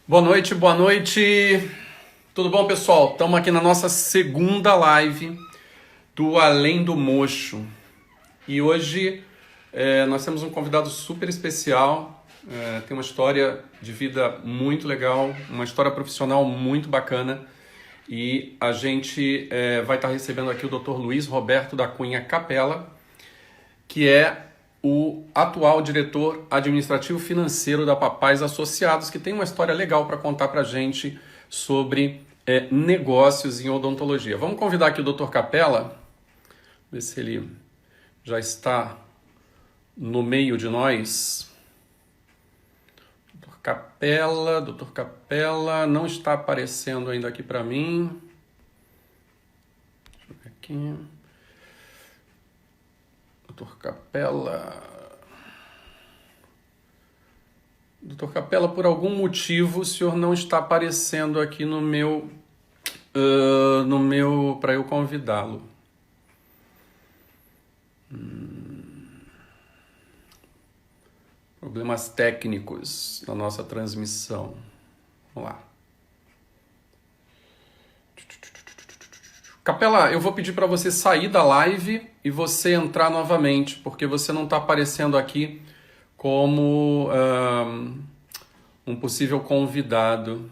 Boa noite, boa noite. Tudo bom, pessoal? Estamos aqui na nossa segunda live do Além do Mocho. E hoje nós temos um convidado super especial. Tem uma história de vida muito legal, uma história profissional muito bacana. E a gente vai estar recebendo aqui o Dr. Luiz Roberto da Cunha Capella, que é o atual diretor administrativo financeiro da Papais Associados, que tem uma história legal para contar para a gente sobre negócios em odontologia. Vamos convidar aqui o Dr. Capella, ver se ele já está no meio de nós. Dr. Capella, não está aparecendo ainda aqui para mim. Deixa eu ver aqui. Dr. Capella. Doutor Capella, por algum motivo o senhor não está aparecendo aqui no meu para eu convidá-lo. Problemas técnicos na nossa transmissão. Vamos lá. Capella, eu vou pedir para você sair da live e você entrar novamente, porque você não está aparecendo aqui como um possível convidado.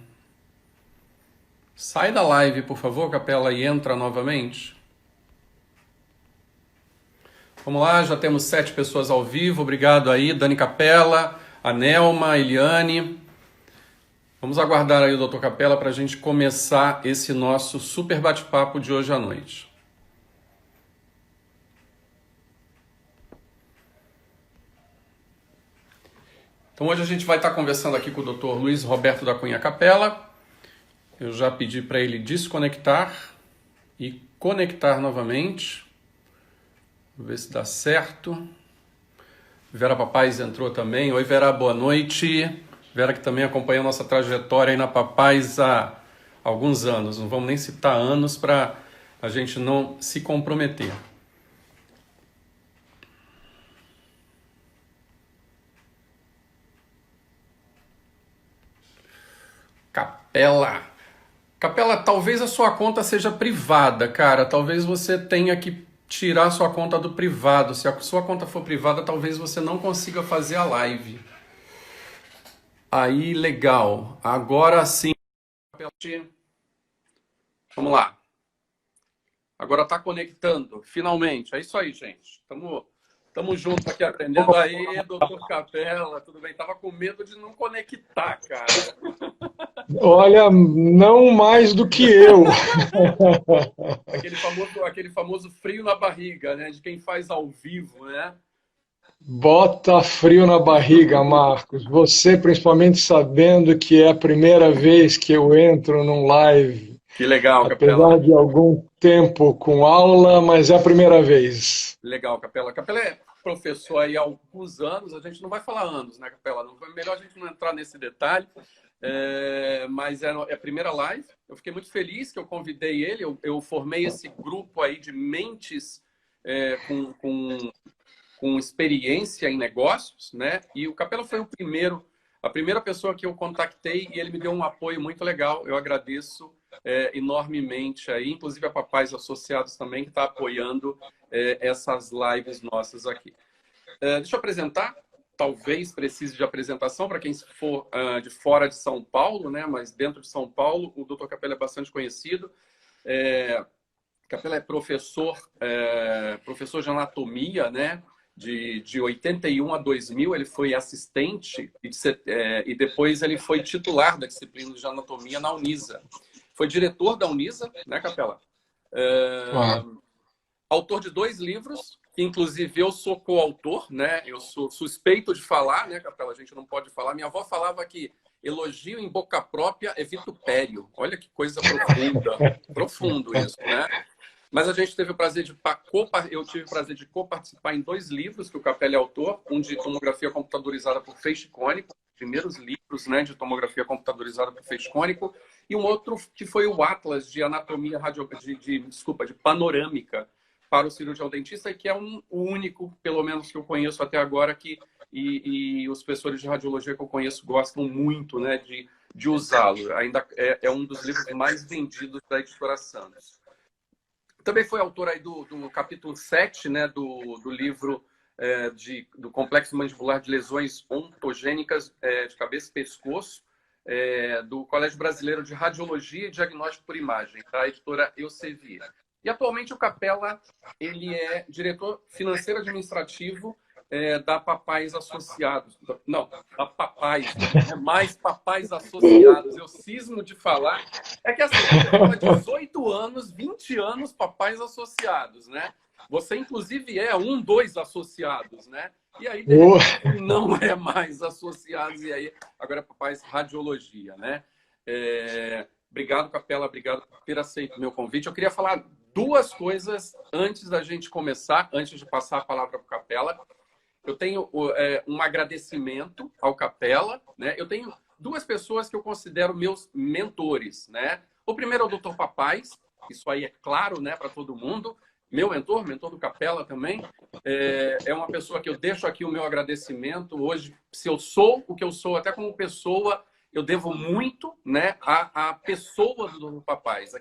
Sai da live, por favor, Capella, e entra novamente. Vamos lá, já temos 7 pessoas ao vivo. Obrigado aí, Dani Capella, a Nelma, a Eliane. Vamos aguardar aí o Dr. Capella para a gente começar esse nosso super bate-papo de hoje à noite. Então hoje a gente vai estar conversando aqui com o Dr. Luiz Roberto da Cunha Capella. Eu já pedi para ele desconectar e conectar novamente. Vamos ver se dá certo. Vera Papais entrou também. Oi, Vera, boa noite. Vera que também acompanha a nossa trajetória aí na Papais há alguns anos. Não vamos nem citar anos para a gente não se comprometer. Capella. Capella, talvez a sua conta seja privada, cara. Talvez você tenha que tirar a sua conta do privado. Se a sua conta for privada, talvez você não consiga fazer a live. Aí, legal. Agora sim. Vamos lá. Agora tá conectando, finalmente. É isso aí, gente. Tamo junto aqui aprendendo. Aí, doutor Capella, tudo bem? Tava com medo de não conectar, cara. Olha, não mais do que eu. Aquele famoso frio na barriga, né? De quem faz ao vivo, né? Bota frio na barriga, Marcos. Você, principalmente sabendo que é a primeira vez que eu entro num live, Que legal, Capella. apesar de algum tempo com aula, mas é a primeira vez. Legal, Capella. Capella é professor aí há alguns anos. A gente não vai falar anos, né, Capella? Não, melhor a gente não entrar nesse detalhe. Mas é a primeira live. Eu fiquei muito feliz que eu convidei ele. Eu formei esse grupo aí de mentes com experiência em negócios, né? E o Capella foi a primeira pessoa que eu contactei e ele me deu um apoio muito legal. Eu agradeço enormemente aí, inclusive a Papais Associados também, que está apoiando essas lives nossas aqui. Deixa eu apresentar. Talvez precise de apresentação para quem for de fora de São Paulo, né? Mas dentro de São Paulo, o Dr. Capella é bastante conhecido. Capella é professor de anatomia, né? De 81 a 2000, ele foi assistente e depois ele foi titular da disciplina de anatomia na Unisa. Foi diretor da Unisa, né, Capella? Ah, Autor de 2 livros, que inclusive eu sou coautor, né? Eu sou suspeito de falar, né, Capella? A gente não pode falar. Minha avó falava que elogio em boca própria é vitupério. Olha que coisa profunda. Profundo isso, né? Mas a gente teve o prazer eu tive o prazer de co-participar em 2 livros que o Capella é autor, um de tomografia computadorizada por feixe cônico, primeiros livros, né, de tomografia computadorizada por feixe cônico, e um outro que foi o Atlas de anatomia de panorâmica para o cirurgião dentista, que é o único, pelo menos que eu conheço até agora, e os professores de radiologia que eu conheço gostam muito, né, de usá-lo. Ainda é um dos livros mais vendidos da Editora Santos. Também foi autor aí do capítulo 7, né, do livro do Complexo Mandibular de Lesões Ontogênicas de Cabeça e Pescoço, do Colégio Brasileiro de Radiologia e Diagnóstico por Imagem, da editora Elsevier. E atualmente o Capella ele é diretor financeiro administrativo da Papais Associados. Não, da Papais, mais Papais Associados. Eu cismo de falar. É que assim, você fala 18 anos, 20 anos Papais Associados, né? Você, inclusive, é dos associados, né? E aí, de repente, não é mais associados, e aí agora é Papais Radiologia, né? Obrigado, Capella, obrigado por ter aceito o meu convite. Eu queria falar duas coisas antes da gente começar, antes de passar a palavra para o Capella. Eu tenho um agradecimento ao Capella, né? Eu tenho duas pessoas que eu considero meus mentores, né? O primeiro é o Dr. Papais, isso aí é claro, né, para todo mundo. Meu mentor do Capella também. É uma pessoa que eu deixo aqui o meu agradecimento. Hoje, se eu sou o que eu sou, até como pessoa, eu devo muito, né, à pessoa do Dr. Papais,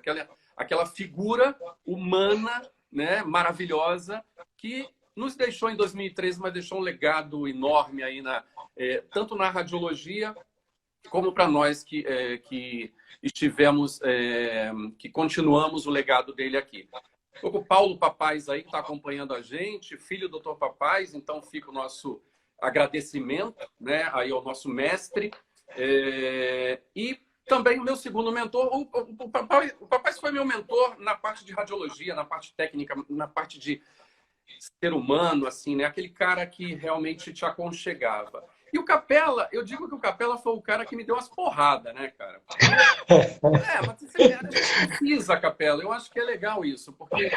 aquela figura humana, né, maravilhosa, que nos deixou em 2013, mas deixou um legado enorme aí tanto na radiologia como para nós que estivemos, que continuamos o legado dele aqui. O Paulo Papais aí está acompanhando a gente, filho do Dr. Papais, então fica o nosso agradecimento, né, aí ao nosso mestre. E também o meu segundo mentor, o Papais foi meu mentor na parte de radiologia, na parte técnica, na parte de ser humano, assim, né? Aquele cara que realmente te aconchegava. E o Capella, eu digo que o Capella foi o cara que me deu umas porradas, né, cara? Mas a gente precisa, Capella. Eu acho que é legal isso, porque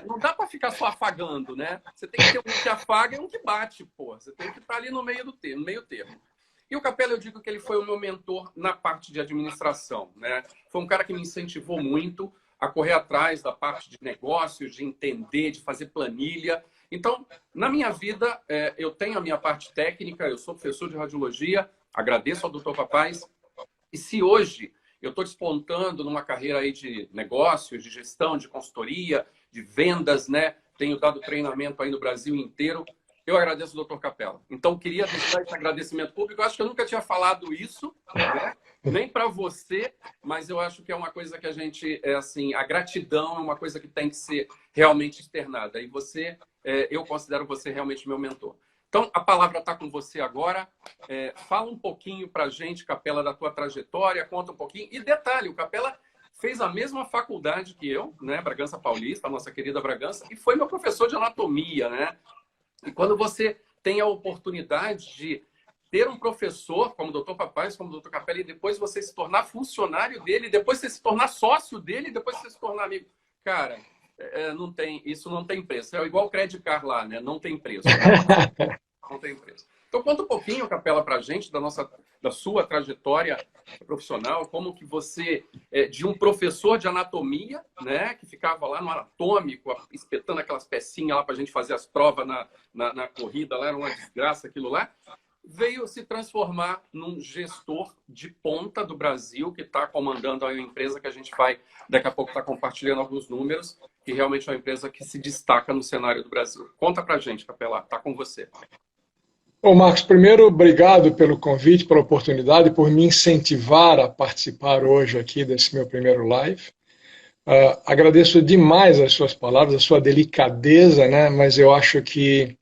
não dá para ficar só afagando, né? Você tem que ter um que afaga e um que bate, pô. Você tem que estar ali no meio termo. E o Capella, eu digo que ele foi o meu mentor na parte de administração, né? Foi um cara que me incentivou muito a correr atrás da parte de negócios, de entender, de fazer planilha. Então, na minha vida, eu tenho a minha parte técnica, eu sou professor de radiologia, agradeço ao Dr. Papais. E se hoje eu estou despontando numa carreira aí de negócios, de gestão, de consultoria, de vendas, né? Tenho dado treinamento aí no Brasil inteiro, eu agradeço ao Dr. Capella. Então, queria deixar esse agradecimento público. Eu acho que eu nunca tinha falado isso, né? Nem para você, mas eu acho que é uma coisa que a gente, assim, a gratidão é uma coisa que tem que ser realmente externada. E você, eu considero você realmente meu mentor. Então, a palavra está com você agora. Fala um pouquinho para a gente, Capella, da tua trajetória, conta um pouquinho. E detalhe, o Capella fez a mesma faculdade que eu, né? Bragança Paulista, a nossa querida Bragança, e foi meu professor de anatomia, né? E quando você tem a oportunidade de ter um professor como o Dr. Papais, como o Dr. Capella, e depois você se tornar funcionário dele, depois você se tornar sócio dele, depois você se tornar amigo. Cara, isso não tem preço. É igual o Credit Card lá, né? Não tem preço. Não tem preço. Então, conta um pouquinho, Capella, para a gente da sua trajetória profissional, como que você, de um professor de anatomia, né, que ficava lá no anatômico, espetando aquelas pecinhas lá para a gente fazer as provas na corrida, lá era uma desgraça aquilo lá, veio se transformar num gestor de ponta do Brasil, que está comandando a empresa que a gente vai, daqui a pouco, estar compartilhando alguns números, que realmente é uma empresa que se destaca no cenário do Brasil. Conta para a gente, Capella, está com você. Bom, Marcos, primeiro, obrigado pelo convite, pela oportunidade, por me incentivar a participar hoje aqui desse meu primeiro live. Agradeço demais as suas palavras, a sua delicadeza, né? Mas eu acho que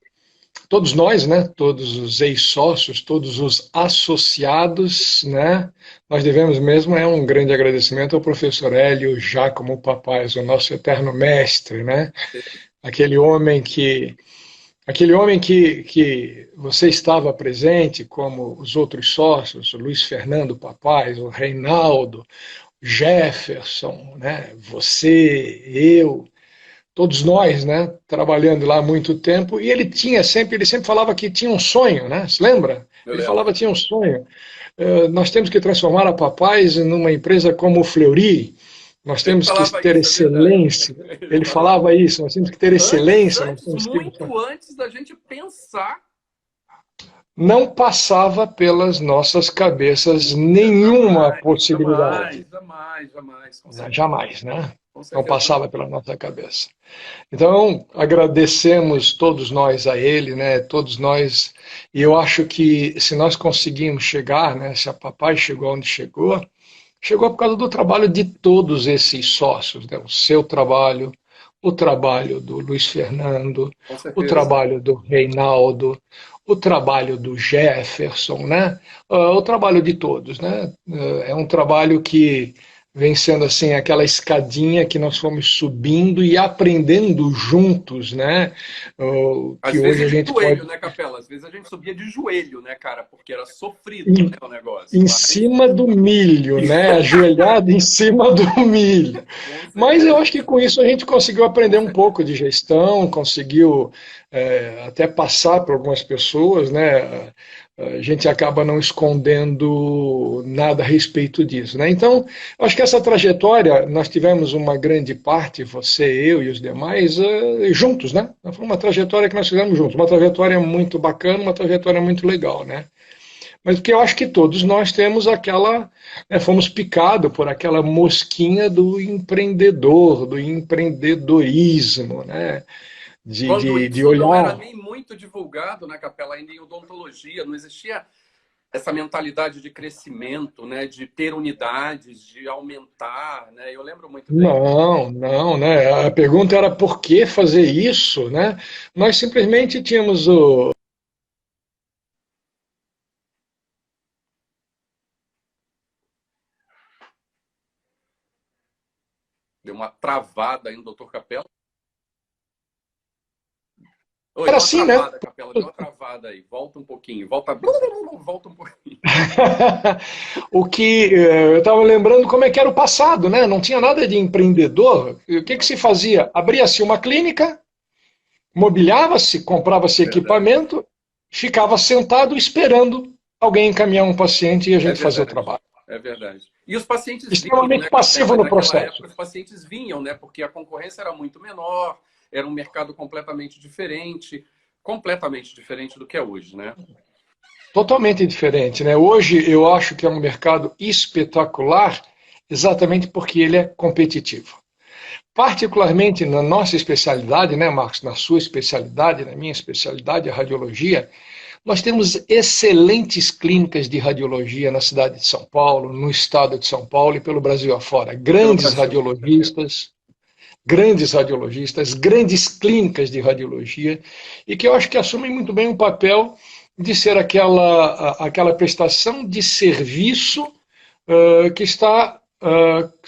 todos nós, né? Todos os ex-sócios, todos os associados, né? Nós devemos mesmo um grande agradecimento ao professor Hélio Giacomo Papais, o nosso eterno mestre, né? Aquele homem que você estava presente, como os outros sócios, o Luiz Fernando Papais, o Reinaldo, o Jefferson, né? Você, eu, todos nós, né? Trabalhando lá há muito tempo. E ele sempre falava que tinha um sonho, né? Se lembra? Ele falava que tinha um sonho. Nós temos que transformar a Papais numa empresa como o Fleury. Nós temos que ter excelência. Ele falava isso, nós temos que ter excelência. Muito antes da gente pensar não passava pelas nossas cabeças nenhuma Jamais, possibilidade. jamais, jamais, jamais, com certeza, Jamais, né? com Não certeza. passava pela nossa cabeça. Então, agradecemos todos nós a ele, né? Todos nós. E eu acho que se nós conseguimos chegar, né? Se a papai chegou onde chegou, chegou por causa do trabalho de todos esses sócios, né? O seu trabalho, o trabalho do Luiz Fernando, Com o certeza. trabalho do Reinaldo, o trabalho do Jefferson, né? O trabalho de todos, né? É um trabalho que vem sendo assim aquela escadinha que nós fomos subindo e aprendendo juntos, né? Que Às hoje a vezes de gente joelho, pode né, Capela? Às vezes a gente subia de joelho, né, cara? Porque era sofrido, né, o negócio. em Mas, cima do milho, né? Ajoelhado em cima do milho. com Mas eu acho certeza, que com isso a gente conseguiu com aprender um certeza. pouco de gestão, conseguiu até passar para algumas pessoas, né? A gente acaba não escondendo nada a respeito disso, né? Então, eu acho que essa trajetória, nós tivemos uma grande parte, você, eu e os demais, juntos, né? Foi uma trajetória que nós fizemos juntos, uma trajetória muito bacana, uma trajetória muito legal, né? Mas porque eu acho que todos nós temos aquela, né, fomos picados por aquela mosquinha do empreendedor, do empreendedorismo, né? De, Quando de, de isso não era olhar. nem muito divulgado na Capela, ainda em odontologia, não existia essa mentalidade de crescimento, né, de ter unidades, de aumentar, né? Eu lembro muito bem. Não, não, né? A pergunta era por que fazer isso, né? Nós simplesmente tínhamos o. Deu uma travada aí no doutor Capela. Oi, Era deu uma assim, né? travada, Capela, deu uma travada aí. Volta um pouquinho, volta, volta um pouquinho. O que eu estava lembrando como é que era o passado, né? Não tinha nada de empreendedor. O que se fazia? Abria-se uma clínica, mobiliava-se, comprava-se Verdade. equipamento, ficava sentado esperando alguém encaminhar um paciente e a É gente fazer o verdade. trabalho. É verdade. E os pacientes vinham, Extremamente né, passivo Capela? E no naquela processo. época os pacientes vinham, né? Porque a concorrência era muito menor, era um mercado completamente diferente do que é hoje, né? Totalmente diferente, né? Hoje eu acho que é um mercado espetacular, exatamente porque ele é competitivo. Particularmente na nossa especialidade, né, Marcos? Na sua especialidade, na minha especialidade, a radiologia, nós temos excelentes clínicas de radiologia na cidade de São Paulo, no estado de São Paulo e pelo Brasil afora. Pelo Brasil, com certeza. Grandes clínicas de radiologia, e que eu acho que assumem muito bem o papel de ser aquela prestação de serviço que está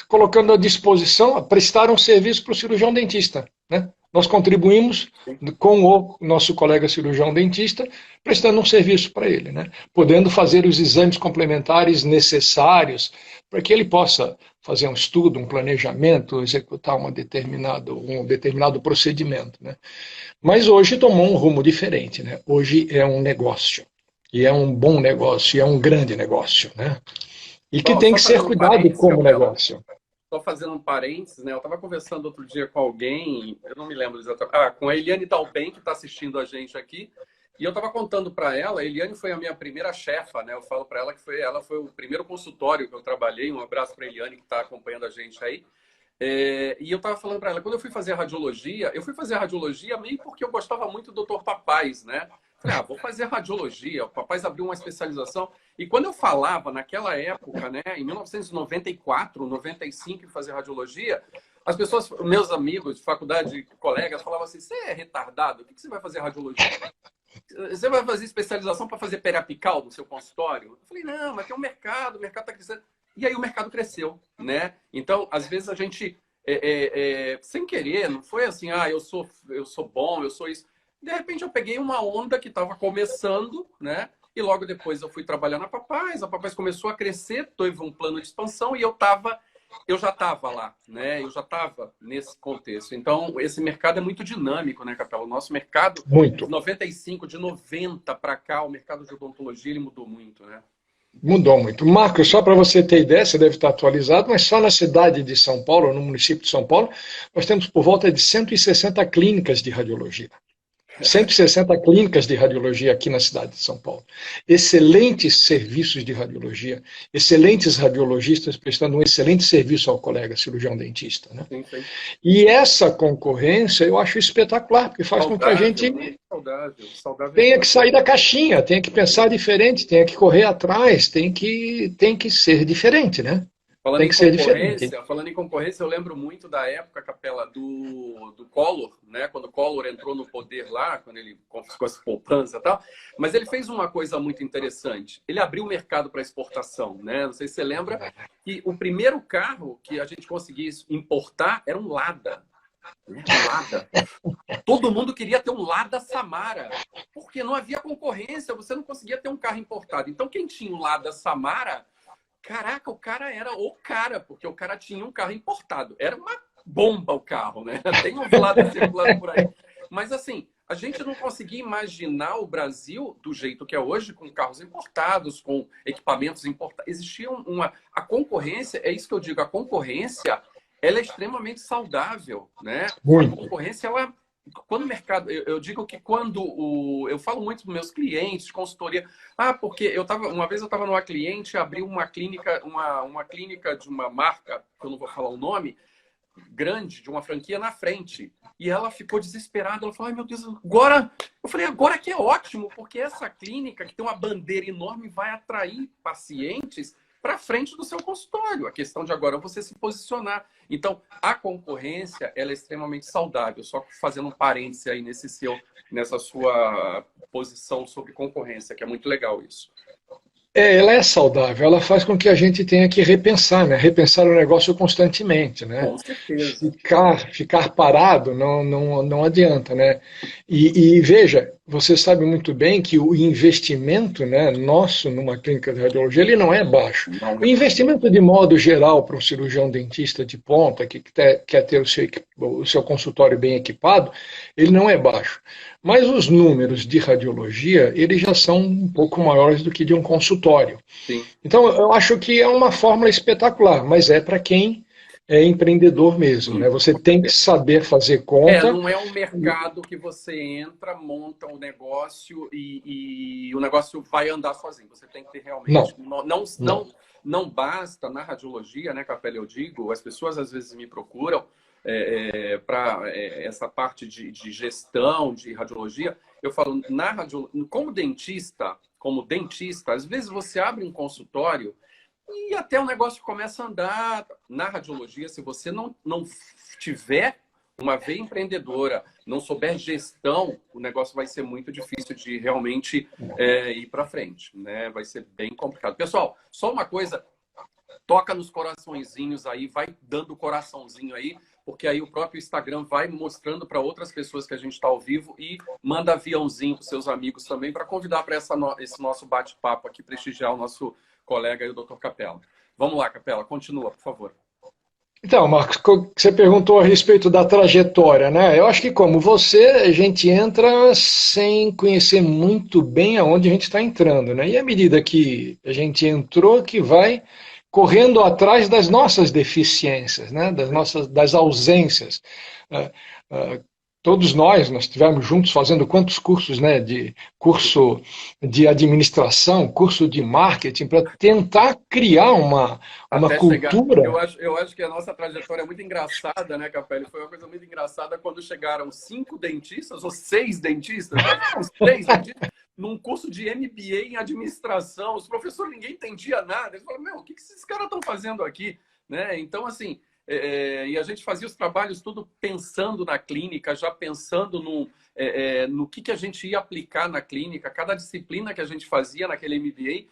colocando à disposição, a prestar um serviço para o cirurgião dentista. Né? Nós contribuímos com o nosso colega cirurgião dentista, prestando um serviço para ele, né? Podendo fazer os exames complementares necessários para que ele possa fazer um estudo, um planejamento, executar um determinado procedimento. Né? Mas hoje tomou um rumo diferente. Né? Hoje é um negócio. E é um bom negócio, e é um grande negócio. Né? E que Bom, tem só que ser fazendo um cuidado parênteses, como Capela, negócio. só fazendo um parênteses, né? Eu estava conversando outro dia com alguém, eu não me lembro exatamente, com a Eliane Dalben, que está assistindo a gente aqui, e eu estava contando para ela, a Eliane foi a minha primeira chefa, né? Eu falo para ela que ela foi o primeiro consultório que eu trabalhei, um abraço para a Eliane, que está acompanhando a gente aí. E eu estava falando para ela, quando eu fui fazer a radiologia meio porque eu gostava muito do Dr. Papais, né? Falei, vou fazer radiologia. O Papais abriu uma especialização. E quando eu falava, naquela época, né, em 1994, 95, em fazer radiologia, as pessoas, meus amigos de faculdade, colegas, falavam assim: você é retardado? O que você vai fazer radiologia? Você vai fazer especialização para fazer periapical no seu consultório? Eu falei, não, mas tem um mercado, o mercado está crescendo. E aí o mercado cresceu, né? Então, às vezes a gente, sem querer, não foi assim, eu sou bom, eu sou isso. De repente eu peguei uma onda que estava começando, né? E logo depois eu fui trabalhar na Papais, a Papais começou a crescer, teve um plano de expansão e eu já estava lá, né? Eu já estava nesse contexto. Então, esse mercado é muito dinâmico, né, Capela? O nosso mercado, de Muito. 95, de 90 para cá, o mercado de odontologia, ele mudou muito, né? Mudou muito. Marcos, só para você ter ideia, você deve estar atualizado, mas só na cidade de São Paulo, no município de São Paulo, nós temos por volta de 160 clínicas de radiologia. 160 clínicas de radiologia aqui na cidade de São Paulo. Excelentes serviços de radiologia, excelentes radiologistas prestando um excelente serviço ao colega cirurgião dentista, né? Sim, sim. E essa concorrência eu acho espetacular, porque faz com que a gente Saudável tenha que muito. sair da caixinha, tenha que pensar diferente, tenha que correr atrás, tem que ser diferente, né? Tem que ser diferente. Falando em concorrência, eu lembro muito da época, Capela, do Collor, né? Quando o Collor entrou no poder lá, quando ele confiscou as poupanças e tal. Mas ele fez uma coisa muito interessante. Ele abriu o mercado para exportação, né? Não sei se você lembra. E o primeiro carro que a gente conseguia importar era um Lada. Lada. Todo mundo queria ter um Lada Samara, porque não havia concorrência, você não conseguia ter um carro importado. Então, quem tinha um Lada Samara, caraca, o cara era o cara, porque o cara tinha um carro importado. Era uma bomba o carro, né? Tem uns Lada circulando por aí. Mas, assim, a gente não conseguia imaginar o Brasil do jeito que é hoje, com carros importados, com equipamentos importados. Existia a concorrência, é isso que eu digo, a concorrência, ela é extremamente saudável, né? Muito. A concorrência, ela... Quando o mercado... Eu digo que quando eu falo muito para meus clientes de consultoria, porque uma vez eu estava numa cliente, abriu uma clínica, uma clínica de uma marca, que eu não vou falar o nome, grande, de uma franquia na frente. E ela ficou desesperada, ela falou, ai meu Deus, agora... Eu falei, agora que é ótimo, porque essa clínica, que tem uma bandeira enorme, vai atrair pacientes para frente do seu consultório. A questão de agora é você se posicionar. Então, a concorrência, ela é extremamente saudável. Só fazendo um parêntese aí nessa sua posição sobre concorrência, que é muito legal isso. Ela é saudável, ela faz com que a gente tenha que repensar, né? Repensar o negócio constantemente, né? Com certeza. Ficar parado não adianta, né? E veja, você sabe muito bem que o investimento, né, nosso numa clínica de radiologia, ele não é baixo. Não O é. investimento de modo geral para um cirurgião dentista de ponta que quer ter o seu consultório bem equipado, ele não é baixo. Mas os números de radiologia, eles já são um pouco maiores do que de um consultório. Sim. Então, eu acho que é uma fórmula espetacular, mas é para quem é empreendedor mesmo, né? Você tem que saber fazer conta. Não é um mercado que você entra, monta um negócio e o negócio vai andar sozinho. Você tem que ter realmente... Não basta na radiologia, né, Capela, eu digo, as pessoas às vezes me procuram para essa parte de gestão, de radiologia. Eu falo, como dentista, às vezes você abre um consultório e até o negócio começa a andar. Na radiologia, se você não tiver uma veia empreendedora, não souber gestão, o negócio vai ser muito difícil de realmente ir para frente, né? Vai ser bem complicado. Pessoal, só uma coisa, toca nos coraçõezinhos aí, vai dando coraçãozinho aí, porque aí o próprio Instagram vai mostrando para outras pessoas que a gente está ao vivo e manda aviãozinho para os seus amigos também para convidar para esse nosso bate-papo aqui, prestigiar o nosso colega aí, o Dr. Capela. Vamos lá, Capela, continua, por favor. Então, Marcos, você perguntou a respeito da trajetória, né? Eu acho que como você, a gente entra sem conhecer muito bem aonde a gente está entrando, né? E à medida que a gente entrou, que vai correndo atrás das nossas deficiências, né? Das ausências. Todos nós estivemos juntos fazendo quantos cursos, né? Curso de administração, curso de marketing, para tentar criar uma cultura. Eu acho que a nossa trajetória é muito engraçada, né, Capelli? Foi uma coisa muito engraçada quando chegaram 5 dentistas, ou 6 dentistas, uns 3 dentistas, num curso de MBA em administração. Os professores, ninguém entendia nada. Eles falaram, o que esses caras estão fazendo aqui? Né? Então, assim, e a gente fazia os trabalhos tudo pensando na clínica, já pensando no que a gente ia aplicar na clínica. Cada disciplina que a gente fazia naquele MBA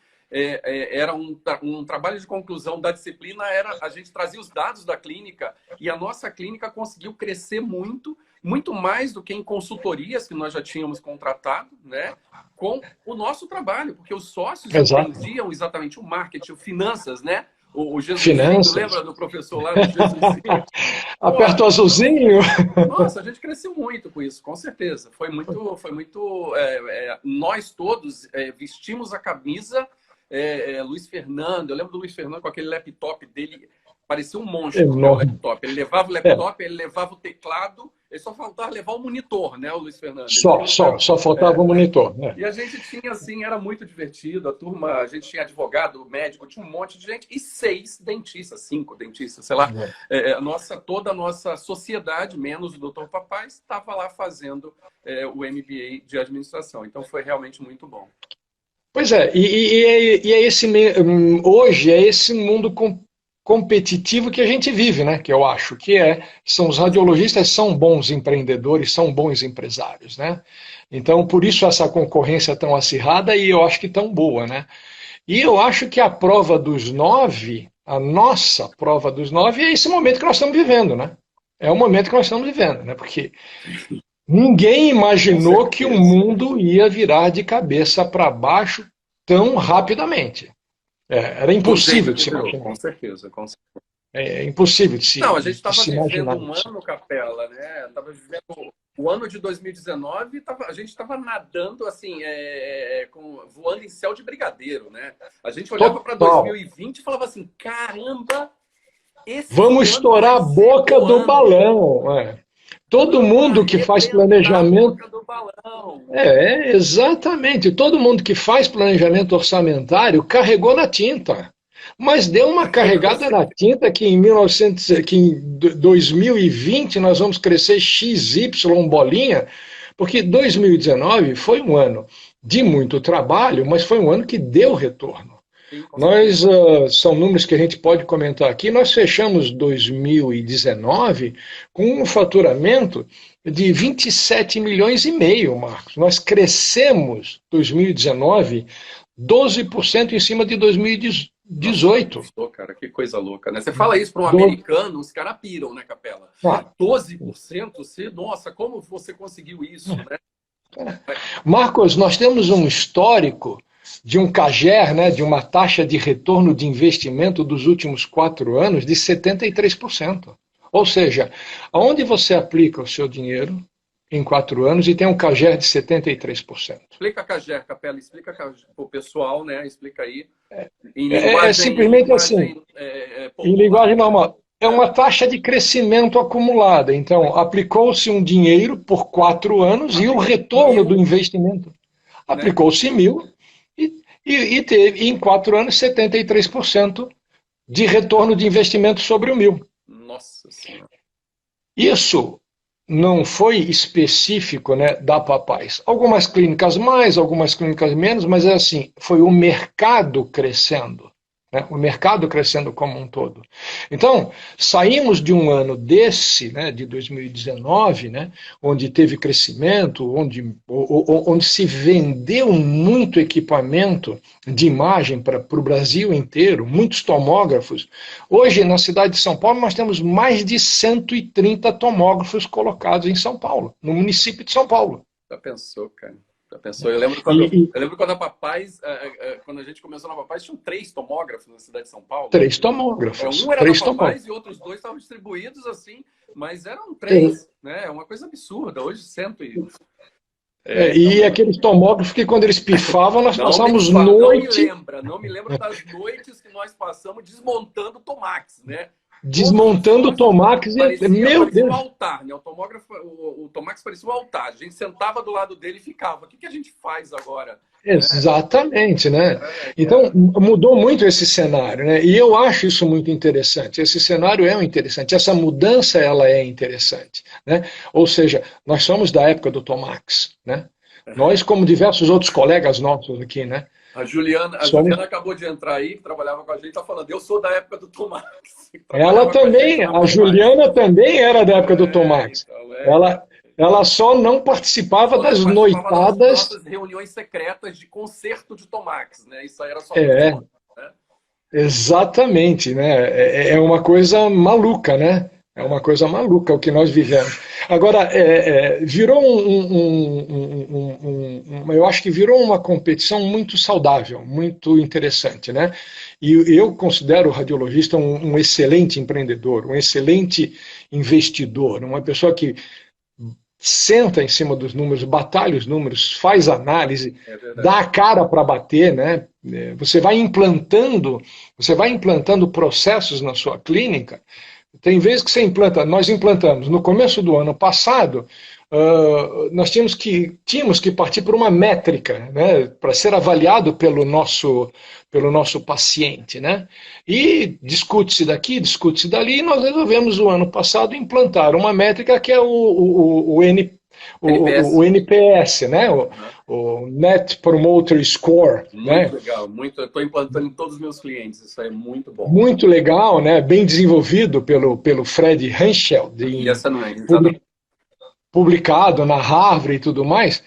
era um trabalho de conclusão da disciplina, a gente trazia os dados da clínica e a nossa clínica conseguiu crescer muito, muito mais do que em consultorias que nós já tínhamos contratado, né, com o nosso trabalho, porque os sócios entendiam exatamente o marketing, o finanças, né? O Jesusinho, lembra do professor lá do Jesusinho? Aperta o azulzinho. Nossa, a gente cresceu muito com isso, com certeza. Foi muito nós todos vestimos a camisa Luiz Fernando. Eu lembro do Luiz Fernando com aquele laptop dele Parecia um monstro, né, o Enorme. laptop. Ele levava o É, laptop, ele levava o teclado, ele só faltava levar o monitor, né, o Luiz Fernando? Ele só, tinha só, outra... só faltava É, o monitor, né? e a gente tinha, assim, era muito divertido, a turma, a gente tinha advogado, médico, tinha um monte de gente, e 6 dentistas, 5 dentistas, sei lá. Toda a nossa sociedade, menos o Dr. Papai, estava lá fazendo o MBA de administração. Então foi realmente muito bom. Pois é, e é hoje é esse mundo competitivo que a gente vive, né? Que eu acho são os radiologistas são bons empreendedores, são bons empresários, né? Então, por isso essa concorrência tão acirrada e eu acho que tão boa, né? E eu acho que a prova dos 9, a nossa prova dos 9 é esse momento que nós estamos vivendo, né? É o momento que nós estamos vivendo, né? Porque ninguém Com imaginou que o certeza. mundo ia virar de cabeça para baixo tão rapidamente. Era Do jeito impossível de que se virou, imaginar. com certeza, com certeza. É impossível Não, a gente de estava se imaginar vivendo um isso. ano, Capela, né? Tava vivendo o ano de 2019, a gente estava nadando assim, voando em céu de brigadeiro, né? A gente olhava para Total. 2020 e falava assim: caramba, esse Vamos ano estourar vai a ser boca o do ano. balão. É. Todo Vamos mundo que faz arrebentar a planejamento. boca do balão. Exatamente. Todo mundo que faz planejamento orçamentário carregou na tinta. Mas deu uma carregada na tinta que que em 2020 nós vamos crescer XY bolinha, porque 2019 foi um ano de muito trabalho, mas foi um ano que deu retorno. Sim, com certeza. Nós, são números que a gente pode comentar aqui, nós fechamos 2019 com um faturamento de 27 milhões e meio, Marcos. Nós crescemos 2019 12% em cima de Nossa, 2018. cara, que coisa louca, né? Você fala isso para um Do... americano, os caras piram, né, Capela? Ah, 12%? Nossa, como você conseguiu isso, né? Marcos, nós temos um histórico de um CAGR, né, de uma taxa de retorno de investimento dos últimos 4 anos de 73%. Ou seja, aonde você aplica o seu dinheiro em 4 anos e tem um CAGR de 73%. Explica a CAGR, Capela, explica para o pessoal, né? Explica aí. Em Simplesmente assim, linguagem em popular, linguagem né? normal. É uma taxa de crescimento acumulada. Então, aplicou-se um dinheiro por 4 anos e o Aplicou retorno do mil, investimento. né? Aplicou-se 1.000 e teve, em 4 anos, 73% de retorno de investimento sobre o 1.000. Nossa Senhora. Isso não foi específico, né, da Papais. Algumas clínicas mais, algumas clínicas menos, mas é assim, foi o mercado crescendo. Né, o mercado crescendo como um todo. Então, saímos de um ano desse, né, de 2019, né, onde teve crescimento, onde se vendeu muito equipamento de imagem para o Brasil inteiro, muitos tomógrafos. Hoje, na cidade de São Paulo, nós temos mais de 130 tomógrafos colocados em São Paulo, no município de São Paulo. Já pensou, cara? Já pensou? Eu lembro quando a Papais, quando a gente começou na Papais, tinham 3 tomógrafos na cidade de São Paulo. 3 tomógrafos. Um era da 3 tomógrafos. Papais e outros 2 estavam distribuídos assim, mas eram É. 3, né? É uma coisa absurda. Hoje, 100 e... E aqueles tomógrafos que quando eles pifavam, nós passávamos noite... Não me lembra das noites que nós passamos desmontando Tomax, né? Desmontando Tomax e... Meu parecia um Deus! altar, né? O Tomax parecia um altar. A gente sentava do lado dele e ficava. O que a gente faz agora? Exatamente, né? Então, mudou muito esse cenário, né? E eu acho isso muito interessante. Esse cenário é interessante. Essa mudança, ela é interessante, né? Ou seja, nós somos da época do Tomax, né? Nós, como diversos outros colegas nossos aqui, né? A Juliana acabou de entrar aí, que trabalhava com a gente, tá falando, eu sou da época do Tomax. Ela também, a Juliana também era da época do Tomax. Ela só não participava das noitadas. Das nossas reuniões secretas de concerto de Tomax, né? Isso aí era só né? Exatamente, né? É uma coisa maluca, né? É uma coisa maluca o que nós vivemos. Agora, virou eu acho que virou uma competição muito saudável, muito interessante, né? E eu considero o radiologista um excelente empreendedor, um excelente investidor, uma pessoa que senta em cima dos números, batalha os números, faz análise, É verdade. dá a cara para bater, né? Você vai implantando processos na sua clínica. Tem vezes que você implanta, nós implantamos no começo do ano passado, nós tínhamos que partir por uma métrica, né, para ser avaliado pelo nosso paciente, né? E discute-se daqui, discute-se dali, e nós resolvemos o ano passado implantar uma métrica que é NPS. o NPS, né? Aham. O Net Promoter Score, Muito né? legal, muito. Eu estou implantando em todos os meus clientes, isso é muito bom. Muito legal, né? Bem desenvolvido pelo Fred Henschel, E essa não é, exatamente. publicado na Harvard e tudo mais,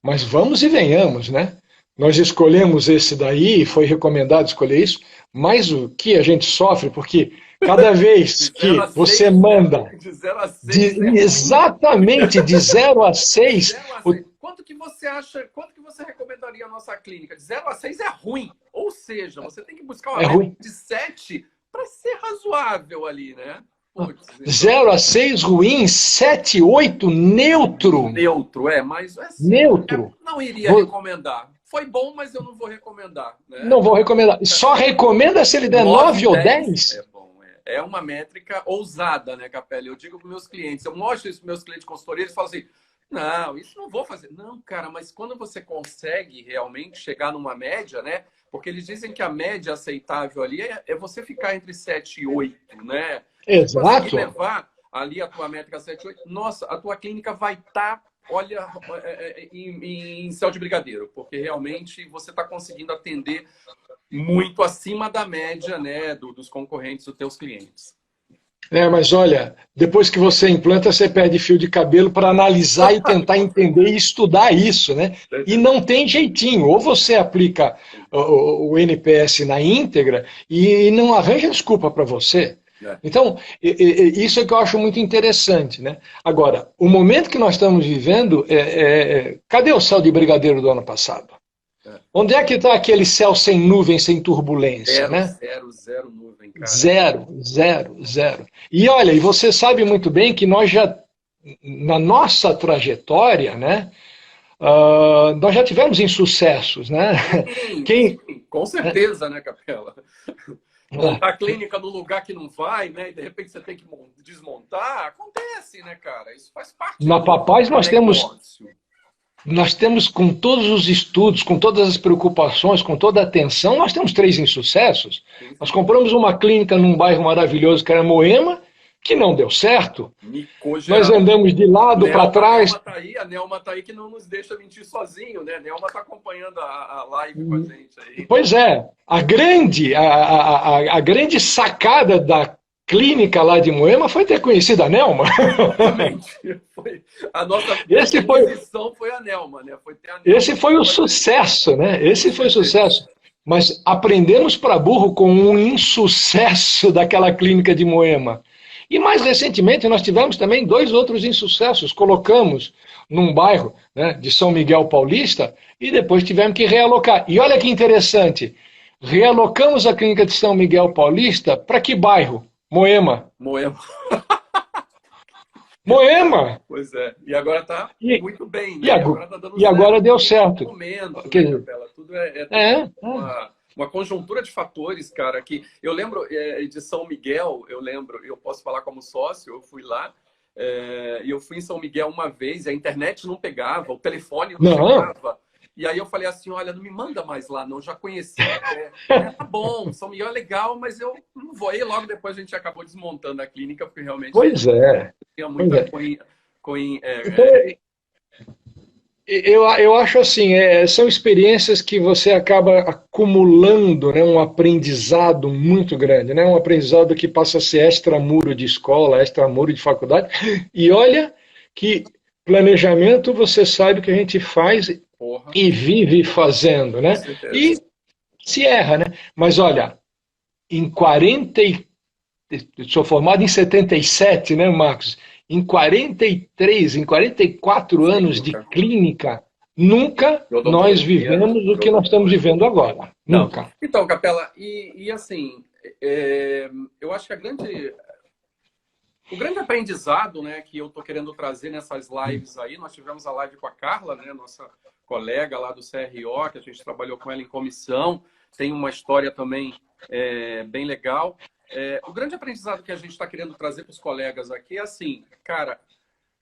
mas vamos e venhamos, né? Nós escolhemos esse daí, foi recomendado escolher isso, mas o que a gente sofre, porque cada vez De 0 que a você 6, manda de 0 a 6 é ruim. exatamente de 0 a De 6, 0 a 6. Quanto que você acha, quanto que você recomendaria a nossa clínica? De 0 a 6 é ruim. Ou seja, você tem que buscar uma é média ruim. de 7 para ser razoável ali, né? Putz, então, 0 a 6 ruim, 7, 8 neutro. neutro, mas assim, Neutro. não iria recomendar. Foi bom, mas eu não vou recomendar, né? Não vou recomendar. Só recomenda se ele der 9 ou 10. É bom, é uma métrica ousada, né, Capelli? Eu digo para meus clientes, eu mostro isso para meus clientes consultoria, eles falam assim, não, isso não vou fazer. Não, cara, mas quando você consegue realmente chegar numa média, né? Porque eles dizem que a média aceitável ali é você ficar entre 7 e 8, né? Se você conseguir Exato. levar ali a tua métrica 7 e 8, nossa, a tua clínica vai estar, olha, em céu de brigadeiro, porque realmente você está conseguindo atender muito acima da média, né, dos concorrentes dos teus clientes. Mas olha, depois que você implanta, você perde fio de cabelo para analisar e tentar entender e estudar isso, né? E não tem jeitinho. Ou você aplica o NPS na íntegra e não arranja desculpa para você. Então, isso é que eu acho muito interessante, né? Agora, o momento que nós estamos vivendo, cadê o céu de brigadeiro do ano passado? Onde é que está aquele céu sem nuvem, sem turbulência, né? Zero nuvem, cara. Zero. E olha, e você sabe muito bem que nós já, na nossa trajetória, né, nós já tivemos insucessos, né? Sim, com certeza, né, Capela? Montar a clínica no lugar que não vai, né? E de repente você tem que desmontar, acontece, né, cara? Isso faz parte Na Papais nós negócio. temos, com todos os estudos, com todas as preocupações, com toda a atenção, nós temos 3 insucessos. Nós compramos uma clínica num bairro maravilhoso que era Moema, que não deu certo. Nós andamos de lado para trás. A Nelma tá aí que não nos deixa mentir sozinho, né? A Nelma tá acompanhando a live com a gente aí. Pois é, a grande sacada da clínica lá de Moema foi ter conhecido a Nelma. Exatamente. A nossa aquisição foi a Nelma, né? Esse foi o sucesso, né? Esse foi o sucesso. Mas aprendemos para burro com um insucesso daquela clínica de Moema. E mais recentemente nós tivemos também 2 outros insucessos. Colocamos num bairro, né, de São Miguel Paulista e depois tivemos que realocar. E olha que interessante, realocamos a clínica de São Miguel Paulista para que bairro? Moema. Moema! Pois é. E agora está muito bem, né? E agora deu certo. Momento, né, tudo uma conjuntura de fatores, cara, que eu lembro de São Miguel, eu posso falar como sócio, eu fui lá, e eu fui em São Miguel uma vez, a internet não pegava, o telefone não chegava, e aí eu falei assim, olha, não me manda mais lá, não, já conheci, tá bom, São Miguel é legal, mas eu não vou, e logo depois a gente acabou desmontando a clínica, porque realmente tinha muita Eu acho assim, são experiências que você acaba acumulando, né, um aprendizado muito grande, né, um aprendizado que passa a ser extramuro de escola, extramuro de faculdade. E olha que planejamento você sabe que a gente faz e vive fazendo, né? E se erra, né? Mas olha, sou formado em 77, né, Marcos? Em 43, em 44 anos de clínica, nunca nós vivemos o que nós estamos vivendo agora. Nunca. Então, Capela, e assim, eu acho que a grande... O grande aprendizado, né, que eu estou querendo trazer nessas lives aí, nós tivemos a live com a Carla, né, nossa colega lá do CRO, que a gente trabalhou com ela em comissão, tem uma história também bem legal. O grande aprendizado que a gente está querendo trazer para os colegas aqui é assim, cara,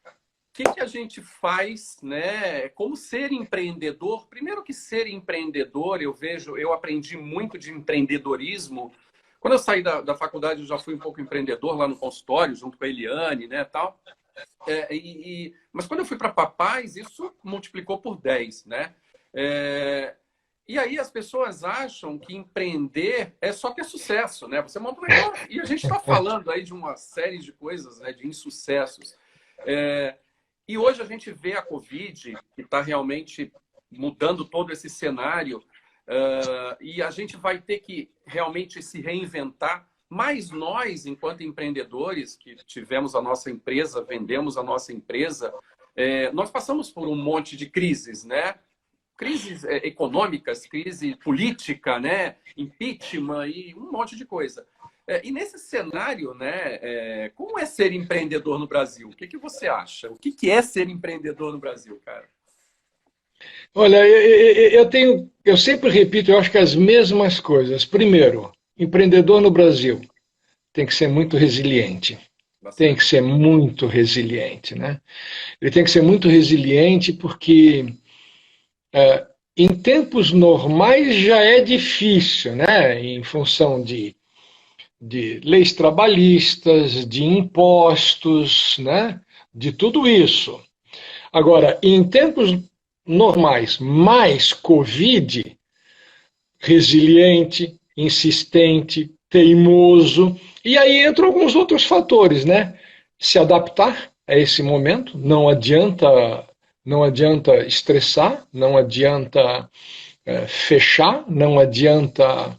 o que a gente faz, né? Como ser empreendedor? Primeiro que ser empreendedor, eu aprendi muito de empreendedorismo. Quando eu saí da faculdade, eu já fui um pouco empreendedor lá no consultório, junto com a Eliane, né, tal. Mas quando eu fui para Papais, isso multiplicou por 10, né? E aí as pessoas acham que empreender é só ter sucesso, né? Você monta um negócio. E a gente está falando aí de uma série de coisas, né, de insucessos. E hoje a gente vê a Covid, que está realmente mudando todo esse cenário, e a gente vai ter que realmente se reinventar. Mas nós, enquanto empreendedores, que tivemos a nossa empresa, vendemos a nossa empresa, nós passamos por um monte de crises, né? Crises econômicas, crise política, né? Impeachment e um monte de coisa. E nesse cenário, né, como é ser empreendedor no Brasil? O que você acha? O que é ser empreendedor no Brasil, cara? Olha, eu sempre repito, eu acho que as mesmas coisas. Primeiro, empreendedor no Brasil tem que ser muito resiliente. Bastante. Tem que ser muito resiliente, né? Ele tem que ser muito resiliente porque em tempos normais já é difícil, né? Em função de leis trabalhistas, de impostos, né? De tudo isso. Agora, em tempos normais, mais Covid, resiliente, insistente, teimoso, e aí entram alguns outros fatores, né? Se adaptar a esse momento, não adianta estressar, não adianta fechar, não adianta.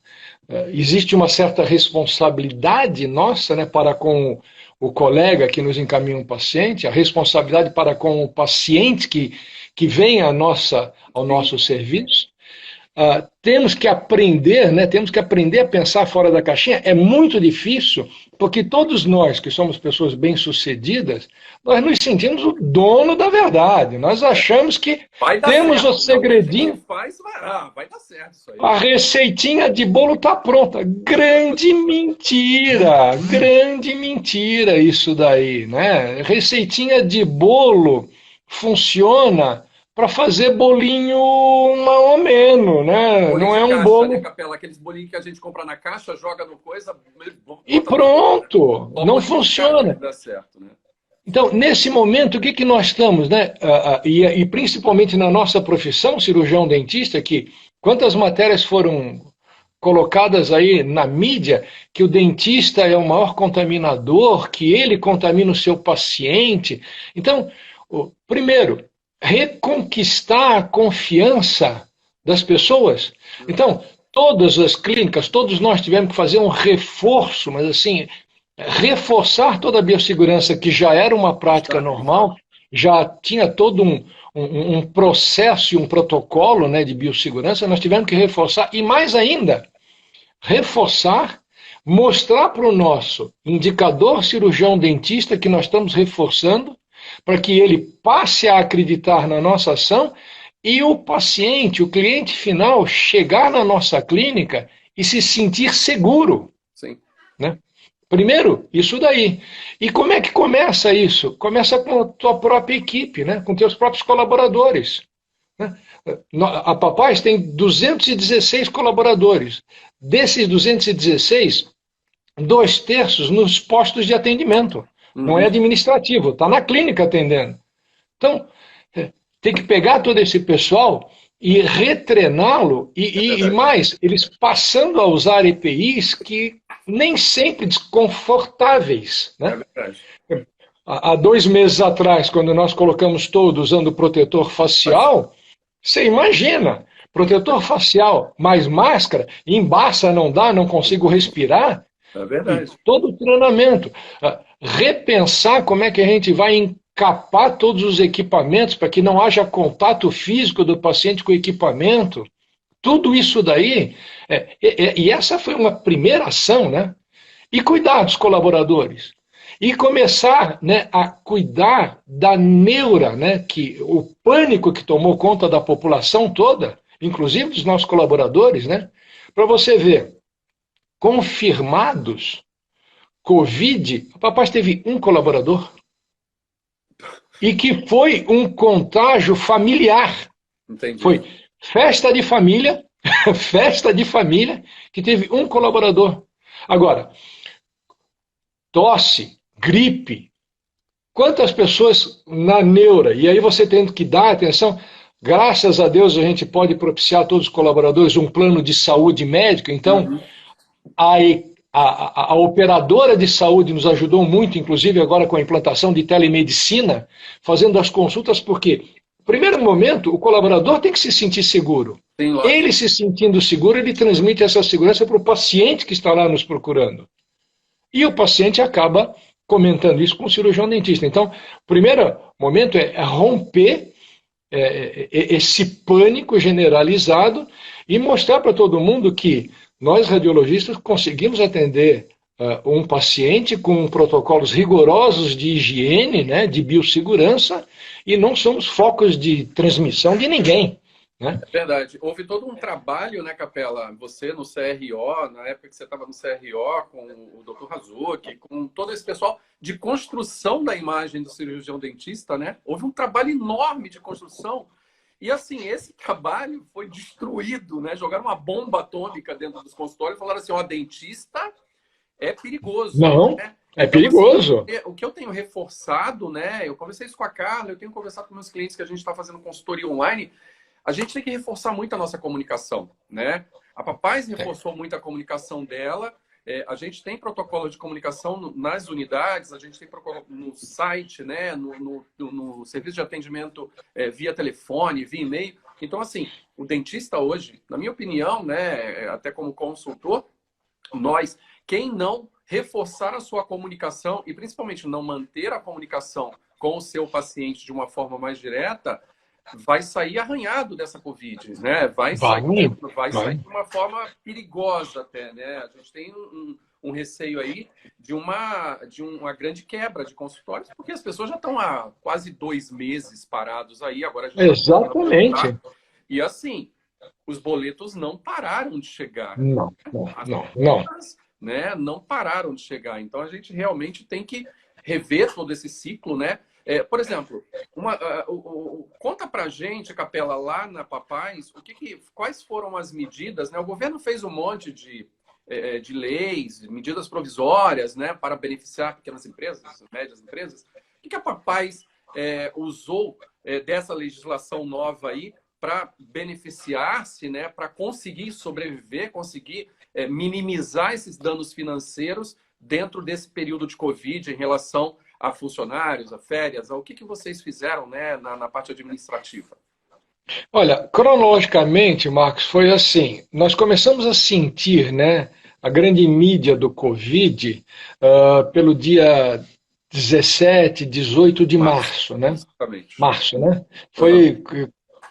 Existe uma certa responsabilidade nossa, né, para com o colega que nos encaminha um paciente, a responsabilidade para com o paciente que vem ao nosso serviço. Temos que aprender, né? Temos que aprender a pensar fora da caixinha. É muito difícil, porque todos nós que somos pessoas bem-sucedidas, nós nos sentimos o dono da verdade. Nós achamos que temos certo. o segredinho. Vai dar certo isso aí. A receitinha de bolo está pronta. Grande mentira isso daí, né? Receitinha de bolo funciona para fazer bolinho marromeno, né? Bolinho Não é de um caixa, bolo. né, Capela? Aqueles bolinhos que a gente compra na caixa, joga no coisa... E pronto, não funciona. Dá certo, né? Então, nesse momento, o que nós estamos, né? E principalmente na nossa profissão, cirurgião-dentista, que quantas matérias foram colocadas aí na mídia que o dentista é o maior contaminador, que ele contamina o seu paciente. Então, primeiro, reconquistar a confiança das pessoas. Então, todas as clínicas, todos nós tivemos que fazer um reforço, mas assim, reforçar toda a biossegurança que já era uma prática normal, já tinha todo um processo e um protocolo, né, de biossegurança, nós tivemos que reforçar, e mais ainda, reforçar, mostrar para o nosso indicador cirurgião-dentista que nós estamos reforçando, para que ele passe a acreditar na nossa ação e o paciente, o cliente final, chegar na nossa clínica e se sentir seguro. Sim. Né? Primeiro, isso daí. E como é que começa isso? Começa com a tua própria equipe, né? Com teus próprios colaboradores. Né? A Papais tem 216 colaboradores. Desses 216, 2/3 nos postos de atendimento. Não é administrativo, está na clínica atendendo. Então, tem que pegar todo esse pessoal e retrená-lo, e mais, eles passando a usar EPIs que nem sempre desconfortáveis. Né? É verdade. Há 2 meses atrás, quando nós colocamos todos usando protetor facial, você imagina, protetor facial mais máscara, embaça, não dá, não consigo respirar. É verdade. E todo o treinamento. Repensar como é que a gente vai encapar todos os equipamentos para que não haja contato físico do paciente com o equipamento. Tudo isso daí, e essa foi uma primeira ação, né? E cuidar dos colaboradores. e começar, né, a cuidar da neura, né, que o pânico que tomou conta da população toda, inclusive dos nossos colaboradores, né, para você ver, confirmados Covid, o papai teve um colaborador e que foi um contágio familiar. Entendi. Foi festa de família, festa de família, que teve um colaborador. Agora, tosse, gripe, quantas pessoas na neura, e aí você tendo que dar atenção, graças a Deus a gente pode propiciar a todos os colaboradores um plano de saúde médico, então a operadora de saúde nos ajudou muito, inclusive agora com a implantação de telemedicina, fazendo as consultas, porque, no primeiro momento, o colaborador tem que se sentir seguro. Sim, ele se sentindo seguro, ele transmite essa segurança para o paciente que está lá nos procurando. E o paciente acaba comentando isso com o cirurgião dentista. Então, o primeiro momento é romper esse pânico generalizado e mostrar para todo mundo que nós, radiologistas, conseguimos atender um paciente com protocolos rigorosos de higiene, né, de biossegurança, e não somos focos de transmissão de ninguém. Né? É verdade. Houve todo um trabalho, né, Capela? Você no CRO, na época que você estava no CRO, com o Dr. Razuki, com todo esse pessoal de construção da imagem do cirurgião dentista, né? Houve um trabalho enorme de construção. E assim, esse trabalho foi destruído, né? Jogaram uma bomba atômica dentro dos consultórios e falaram assim, ó, dentista é perigoso. Não, né? é Então, perigoso. assim, o que eu tenho reforçado, né? Eu conversei isso com a Carla, eu tenho conversado com meus clientes que a gente está fazendo consultoria online. A gente tem que reforçar muito a nossa comunicação, né? A Papais reforçou muito a comunicação dela. A gente tem protocolo de comunicação nas unidades, a gente tem protocolo no site, né? No serviço de atendimento via telefone, via e-mail. Então, assim, o dentista hoje, na minha opinião, né? Até como consultor, quem não reforçar a sua comunicação e principalmente não manter a comunicação com o seu paciente de uma forma mais direta, vai sair arranhado dessa Covid, né? Vai sair de uma forma perigosa até, né? A gente tem um receio aí de uma grande quebra de consultórios, porque as pessoas já estão há quase 2 meses parados aí, agora a gente Exatamente. E assim, os boletos não pararam de chegar. Não. Né? Não pararam de chegar. Então a gente realmente tem que rever todo esse ciclo, né? Por exemplo, conta pra gente, Capela, lá na Papais, quais foram as medidas, né? O governo fez um monte de leis, medidas provisórias, né, para beneficiar pequenas empresas, médias empresas. O que a Papais usou dessa legislação nova aí para beneficiar-se, né, para conseguir sobreviver, conseguir minimizar esses danos financeiros dentro desse período de Covid em relação a funcionários, a férias? O que vocês fizeram, né, na parte administrativa? Olha, cronologicamente, Marcos, foi assim. Nós começamos a sentir, né, a grande mídia do Covid pelo dia 17, 18 de março, né? Exatamente. Março, né? Foi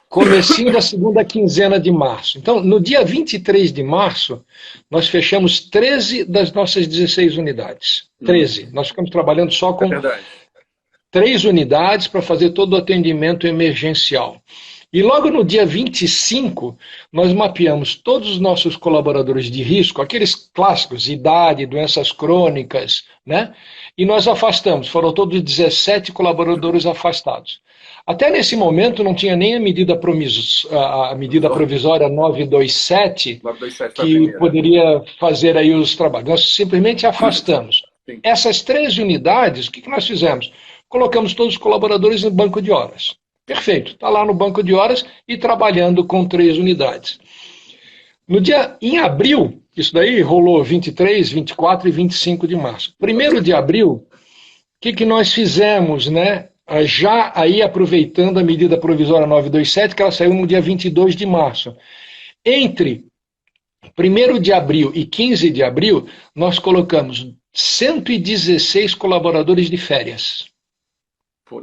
comecinho da segunda quinzena de março. Então, no dia 23 de março, nós fechamos 13 das nossas 16 unidades. 13. Nós ficamos trabalhando só com 3 unidades para fazer todo o atendimento emergencial. E logo no dia 25, nós mapeamos todos os nossos colaboradores de risco, aqueles clássicos, idade, doenças crônicas, né? E nós afastamos, foram todos 17 colaboradores afastados. Até nesse momento não tinha nem a medida provisória 927, que poderia fazer aí os trabalhos. Nós simplesmente afastamos. Sim. Essas 3 unidades, o que nós fizemos? Colocamos todos os colaboradores no banco de horas. Perfeito, está lá no banco de horas e trabalhando com 3 unidades. Em abril, isso daí rolou 23, 24 e 25 de março. 1º de abril, o que nós fizemos, né? Já aí aproveitando a medida provisória 927, que ela saiu no dia 22 de março. Entre 1º de abril e 15 de abril, nós colocamos 116 colaboradores de férias.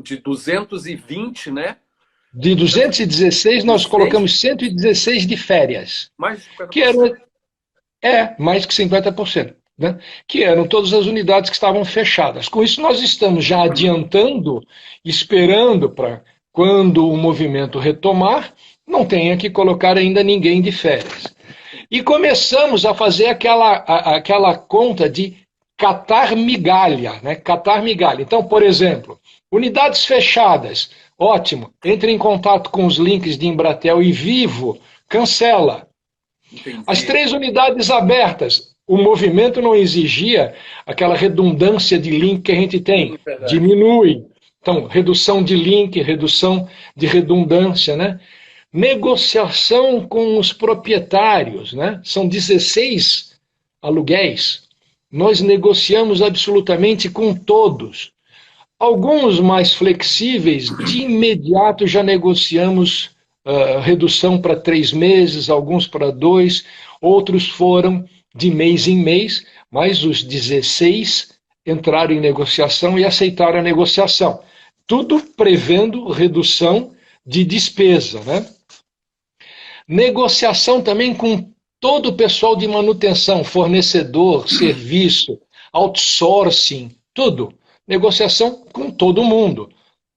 De 220, né? De 216, nós colocamos 116 de férias. Mais de 50%. Que era, mais que 50%. né, que eram todas as unidades que estavam fechadas. Com isso, nós estamos já adiantando, esperando para quando o movimento retomar, não tenha que colocar ainda ninguém de férias. E começamos a fazer aquela conta de catar migalha, né? Catar migalha. Então, por exemplo, unidades fechadas, ótimo, entre em contato com os links de Embratel e Vivo, cancela. Entendi. As 3 unidades abertas, o movimento não exigia aquela redundância de link que a gente tem, diminui. Então, redução de link, redução de redundância, né? Negociação com os proprietários, né? São 16 aluguéis. Nós negociamos absolutamente com todos. Alguns mais flexíveis, de imediato já negociamos redução para 3 meses, alguns para 2, outros foram de mês em mês, mas os 16 entraram em negociação e aceitaram a negociação. Tudo prevendo redução de despesa, né? Negociação também com todo o pessoal de manutenção, fornecedor, serviço, outsourcing, tudo. Negociação com todo mundo.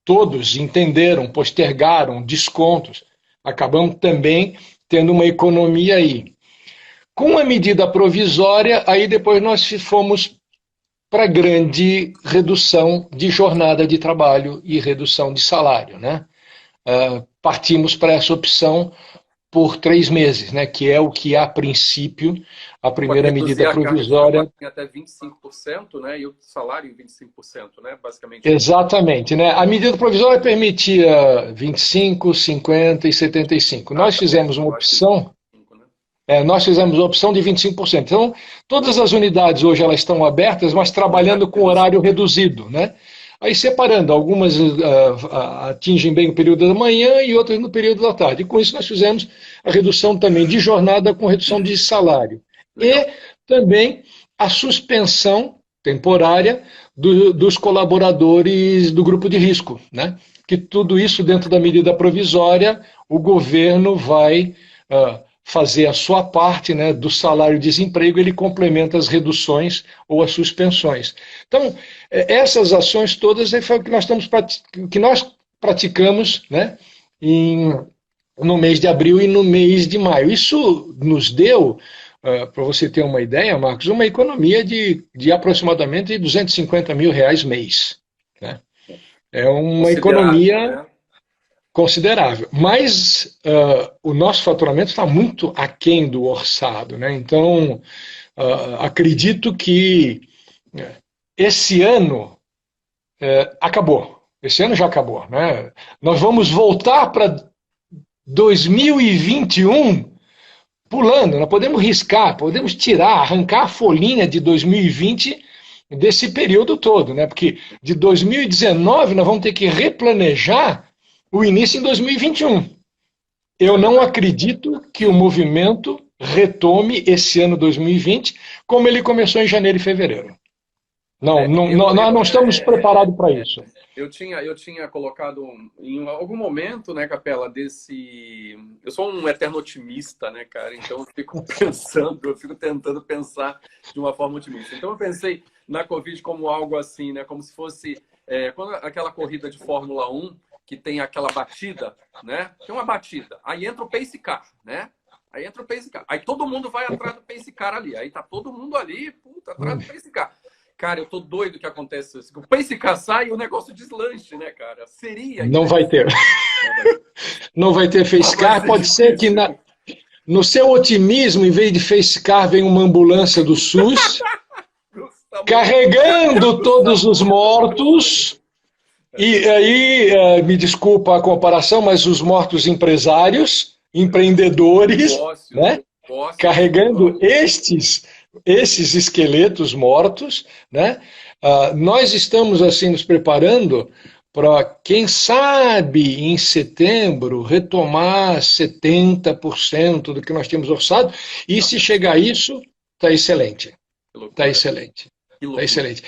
Todos entenderam, postergaram descontos. Acabamos também tendo uma economia aí. Com a medida provisória, aí depois nós fomos para grande redução de jornada de trabalho e redução de salário, né? Partimos para essa opção por 3 meses, né, que é o que, a princípio, a primeira medida provisória... Até 25%, né, e o salário em 25%, né, basicamente. Exatamente. Né? A medida provisória permitia 25%, 50% e 75%. Nós fizemos uma opção... nós fizemos a opção de 25%. Então, todas as unidades hoje elas estão abertas, mas trabalhando com horário reduzido, né? Aí separando, algumas atingem bem o período da manhã e outras no período da tarde. E com isso nós fizemos a redução também de jornada com redução de salário. E também a suspensão temporária dos colaboradores do grupo de risco, né? Que tudo isso dentro da medida provisória, o governo vai fazer a sua parte, né, do salário-desemprego, ele complementa as reduções ou as suspensões. Então, essas ações todas foi o que nós praticamos, né, no mês de abril e no mês de maio. Isso nos deu, para você ter uma ideia, Marcos, uma economia de aproximadamente R$250 mil mês. Né? É uma economia... Né? Considerável, mas o nosso faturamento está muito aquém do orçado, né? Então, acredito que esse ano acabou, esse ano já acabou, né? Nós vamos voltar para 2021 pulando, nós podemos riscar, podemos tirar, arrancar a folhinha de 2020 desse período todo, né? Porque de 2019 nós vamos ter que replanejar o início em 2021. Eu não acredito que o movimento retome esse ano 2020 como ele começou em janeiro e fevereiro. Nós não estamos preparados para isso. Eu tinha colocado em algum momento, né, Capela, eu sou um eterno otimista, né, cara? Então eu fico tentando pensar de uma forma otimista. Então eu pensei na Covid como algo assim, né, como se fosse aquela corrida de Fórmula 1, que tem aquela batida, né? Tem uma batida. Aí entra o pace car, né? Aí entra o pace car. Aí todo mundo vai atrás do pace car ali. Aí tá todo mundo ali, atrás do pace car. Cara, eu tô doido que acontece isso. O pace car sai e o negócio deslanche, né, cara? Seria... Não vai ter. Não vai ter face car. Pode ser que no seu otimismo, em vez de face car, vem uma ambulância do SUS carregando todos os mortos... E aí, me desculpa a comparação, mas os mortos empresários, empreendedores, né? Carregando esses esqueletos mortos, né? Nós estamos assim nos preparando para, quem sabe, em setembro, retomar 70% do que nós tínhamos orçado, e se chegar a isso, está excelente. Está excelente. Está excelente.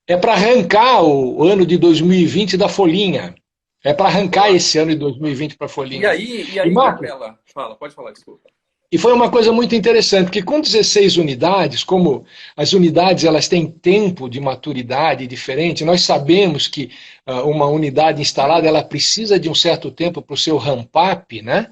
É para arrancar o ano de 2020 da folhinha. É para arrancar esse ano de 2020 para a folhinha. E aí Marcos, Capela, pode falar, desculpa. E foi uma coisa muito interessante, porque com 16 unidades, como as unidades elas têm tempo de maturidade diferente, nós sabemos que uma unidade instalada ela precisa de um certo tempo para o seu ramp-up, né?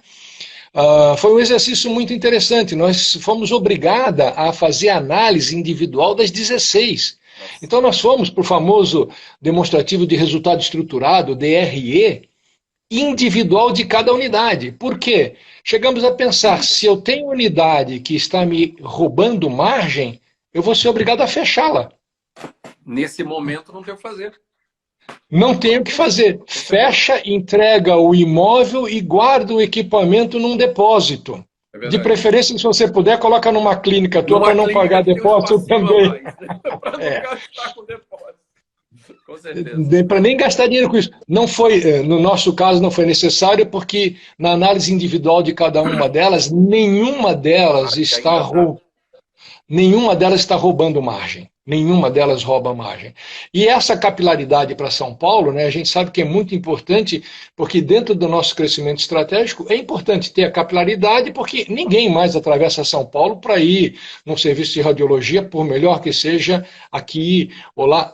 Foi um exercício muito interessante. Nós fomos obrigados a fazer análise individual das 16. Então nós fomos para o famoso demonstrativo de resultado estruturado, DRE, individual de cada unidade. Por quê? Chegamos a pensar, se eu tenho unidade que está me roubando margem, eu vou ser obrigado a fechá-la. Nesse momento não tem o que fazer. Não tenho o que fazer. Fecha, entrega o imóvel e guarda o equipamento num depósito. De preferência, se você puder, coloca numa clínica tua para não pagar depósito também. Para não gastar com depósito. Com certeza. Para nem gastar dinheiro com isso. Não foi, no nosso caso, não foi necessário, porque na análise individual de cada uma delas, nenhuma delas está roubando margem. Nenhuma delas rouba margem. E essa capilaridade para São Paulo, né, a gente sabe que é muito importante, porque dentro do nosso crescimento estratégico é importante ter a capilaridade, porque ninguém mais atravessa São Paulo para ir num serviço de radiologia, por melhor que seja, aqui ou lá.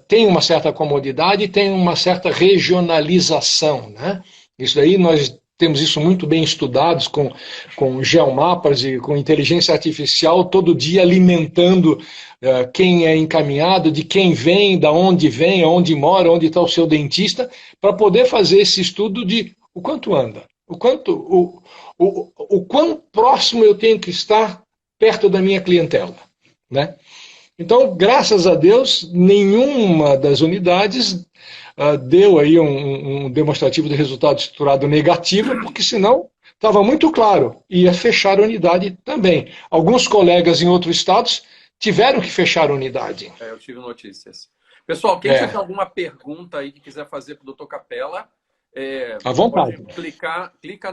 Tem uma certa comodidade, tem uma certa regionalização, né? Isso daí nós temos isso muito bem estudados com geomapas e com inteligência artificial, todo dia alimentando quem é encaminhado, de quem vem, da onde vem, onde mora, onde está o seu dentista, para poder fazer esse estudo de o quanto anda, o quão próximo eu tenho que estar perto da minha clientela, né? Então, graças a Deus, nenhuma das unidades deu aí um demonstrativo de resultado estruturado negativo, porque senão estava muito claro, ia fechar a unidade também. Alguns colegas em outros estados tiveram que fechar a unidade. Eu tive notícias. Pessoal, quem tiver alguma pergunta aí que quiser fazer para o Dr. Capella, à vontade. Clica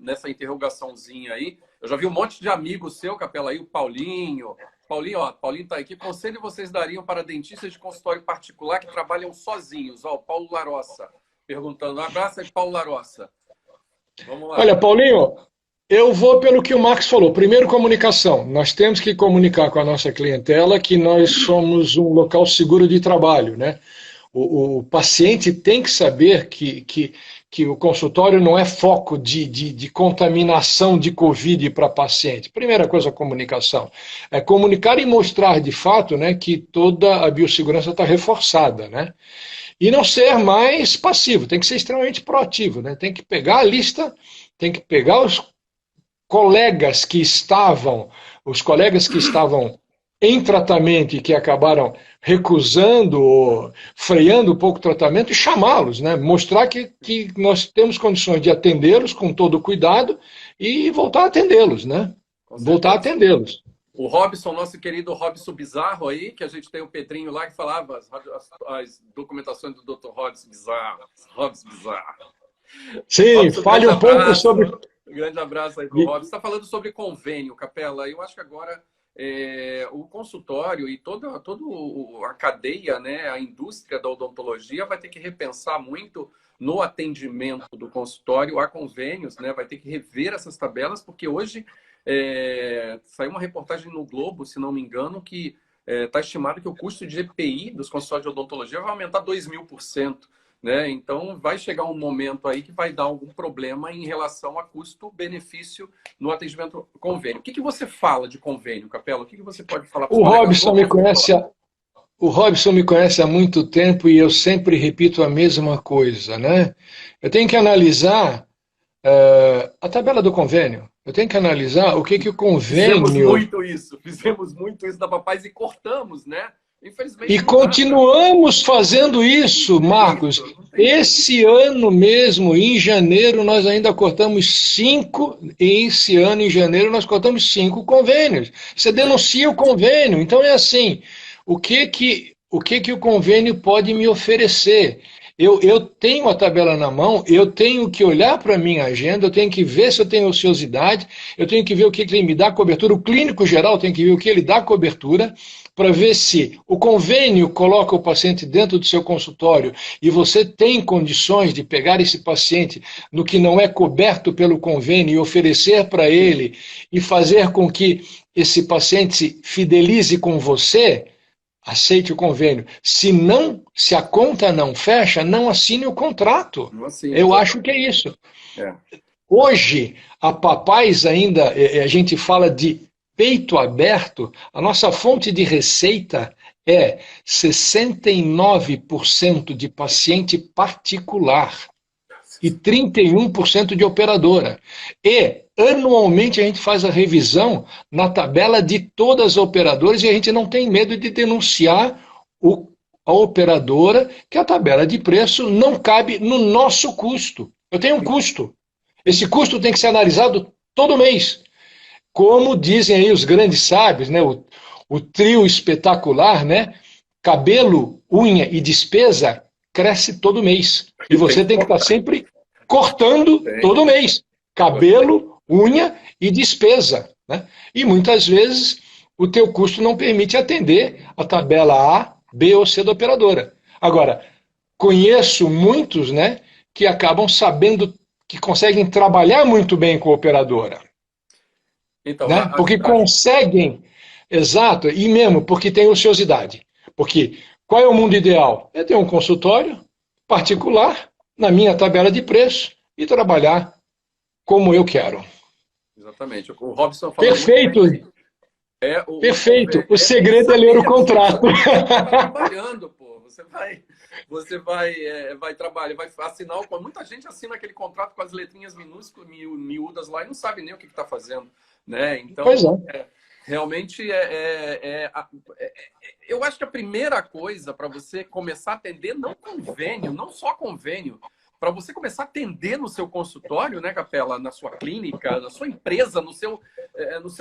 nessa interrogaçãozinha aí. Eu já vi um monte de amigos seu, Capella, aí, o Paulinho. Paulinho está aqui. Conselho vocês dariam para dentistas de consultório particular que trabalham sozinhos? O Paulo Larossa perguntando. Um abraço aí, Paulo Larossa. Vamos lá. Olha, Paulinho, eu vou pelo que o Marcos falou. Primeiro, comunicação. Nós temos que comunicar com a nossa clientela que nós somos um local seguro de trabalho, né? O paciente tem que saber que o consultório não é foco de contaminação de Covid para paciente. Primeira coisa, a comunicação. É comunicar e mostrar, de fato, né, que toda a biossegurança está reforçada, né? E não ser mais passivo, tem que ser extremamente proativo, né? Tem que pegar a lista, tem que pegar os colegas que estavam em tratamento e que acabaram recusando ou freando um pouco o tratamento e chamá-los, né? Mostrar que nós temos condições de atendê-los com todo o cuidado e voltar a atendê-los, né? Voltar a atendê-los. O Robson, nosso querido Robson Bizarro aí, que a gente tem o Pedrinho lá que falava as documentações do Dr. Robson Bizarro. Sim, Robson, fale um pouco sobre... Um grande abraço aí para o Robson. Você está falando sobre convênio, Capella. Eu acho que agora o consultório e toda a cadeia, né, a indústria da odontologia vai ter que repensar muito no atendimento do consultório a convênios, né? Vai ter que rever essas tabelas, porque hoje saiu uma reportagem no Globo, se não me engano, que está estimado que o custo de EPI dos consultórios de odontologia vai aumentar 2.000%. Né? Então, vai chegar um momento aí que vai dar algum problema em relação a custo-benefício no atendimento convênio. O que você fala de convênio, Capella? O que você pode falar para o Robson me conhece há muito tempo e eu sempre repito a mesma coisa, né? Eu tenho que analisar a tabela do convênio. Eu tenho que analisar o que o convênio... Fizemos muito isso da Papais e cortamos, né? E continuamos fazendo isso, Marcos. Esse ano mesmo, em janeiro, nós ainda cortamos 5. Esse ano, em janeiro, nós cortamos 5 convênios. Você denuncia o convênio. Então é assim, o que o convênio pode me oferecer? Eu tenho a tabela na mão, eu tenho que olhar para a minha agenda, eu tenho que ver se eu tenho ociosidade, eu tenho que ver o que ele me dá cobertura, o clínico geral tem que ver o que ele dá cobertura, para ver se o convênio coloca o paciente dentro do seu consultório e você tem condições de pegar esse paciente no que não é coberto pelo convênio e oferecer para ele e fazer com que esse paciente se fidelize com você. Aceite o convênio. Se não, se a conta não fecha, não assine o contrato. Assim, Eu acho que é isso. é. Hoje, a Papais ainda, a gente fala de peito aberto, a nossa fonte de receita é 69% de paciente particular e 31% de operadora. E, anualmente, a gente faz a revisão na tabela de todas as operadoras e a gente não tem medo de denunciar a operadora que a tabela de preço não cabe no nosso custo. Eu tenho um custo. Esse custo tem que ser analisado todo mês. Como dizem aí os grandes sábios, né? O trio espetacular, né? Cabelo, unha e despesa cresce todo mês. E você tem que estar sempre cortando todo mês. Cabelo, unha e despesa. Né? E muitas vezes o teu custo não permite atender a tabela A, B ou C da operadora. Agora, conheço muitos, né, que acabam sabendo que conseguem trabalhar muito bem com a operadora. Então, Né? Porque conseguem, exato, e mesmo porque tem ociosidade. Porque qual é o mundo ideal? É ter um consultório particular, na minha tabela de preço, e trabalhar como eu quero. Exatamente. O Robson falou. Perfeito. Perfeito. O segredo é ler o contrato. Você está trabalhando, pô. Você vai trabalhar, vai assinar. Muita gente assina aquele contrato com as letrinhas minúsculas, miúdas lá e não sabe nem o que está fazendo. Né? Então, pois é. Realmente, eu acho que a primeira coisa para você começar a atender, não convênio, não só convênio, para você começar a atender no seu consultório, né, Capela, na sua clínica, na sua empresa, no seu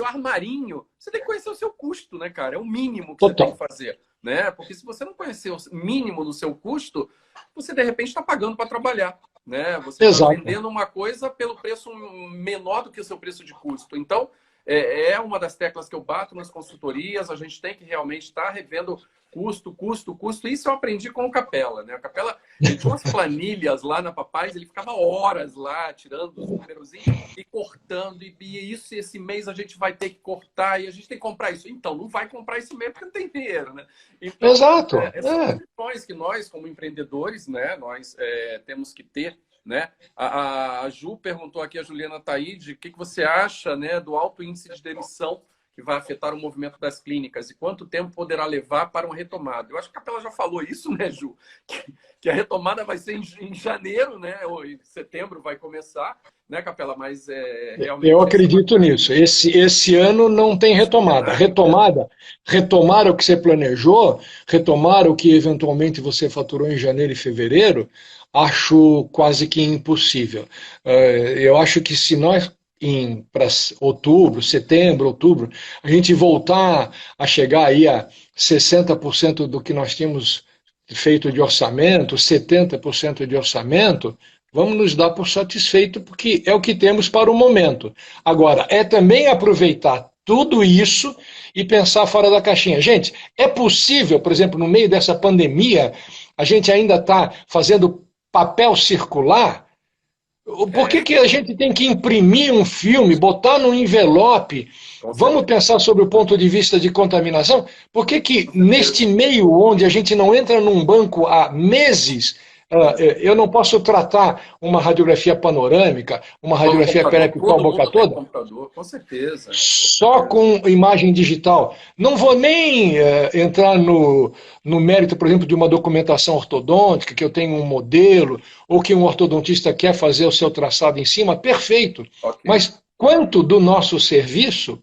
armarinho, você tem que conhecer o seu custo, né, cara? É o mínimo que você tem que fazer, né? Porque se você não conhecer o mínimo do seu custo, você, de repente, está pagando para trabalhar, né? Você está vendendo uma coisa pelo preço menor do que o seu preço de custo. Então, é uma das teclas que eu bato nas consultorias, a gente tem que realmente estar revendo custo. Isso eu aprendi com o Capela, né? O Capela, ele tinha umas planilhas lá na Papais, ele ficava horas lá, tirando os númerozinhos e cortando, e isso, esse mês a gente vai ter que cortar, e a gente tem que comprar isso. Então, não vai comprar esse mês porque não tem dinheiro, né? Então, exato. Essas questões que nós, como empreendedores, né, nós temos que ter. Né? A Ju perguntou aqui, a Juliana Taide, o que você acha, né, do alto índice de demissão que vai afetar o movimento das clínicas e quanto tempo poderá levar para uma retomada? Eu acho que a Capela já falou isso, né, Ju? Que a retomada vai ser em janeiro, né, ou em setembro vai começar, né, Capela? Mas realmente... Eu acredito nisso. Esse ano não tem retomada. Retomar o que você planejou, retomar o que eventualmente você faturou em janeiro e fevereiro, acho quase que impossível. Eu acho que se nós, para setembro, outubro, a gente voltar a chegar aí a 60% do que nós tínhamos feito de orçamento, 70% de orçamento, vamos nos dar por satisfeito, porque é o que temos para o momento. Agora, é também aproveitar tudo isso e pensar fora da caixinha. Gente, é possível, por exemplo, no meio dessa pandemia, a gente ainda está fazendo papel circular? Por que a gente tem que imprimir um filme, botar num envelope? Vamos pensar sobre o ponto de vista de contaminação? Por que neste meio onde a gente não entra num banco há meses, eu não posso tratar uma radiografia panorâmica, uma radiografia periapical boca toda? Com certeza. Só com imagem digital. Não vou nem entrar no mérito, por exemplo, de uma documentação ortodôntica, que eu tenho um modelo, ou que um ortodontista quer fazer o seu traçado em cima, perfeito. Okay. Mas quanto do nosso serviço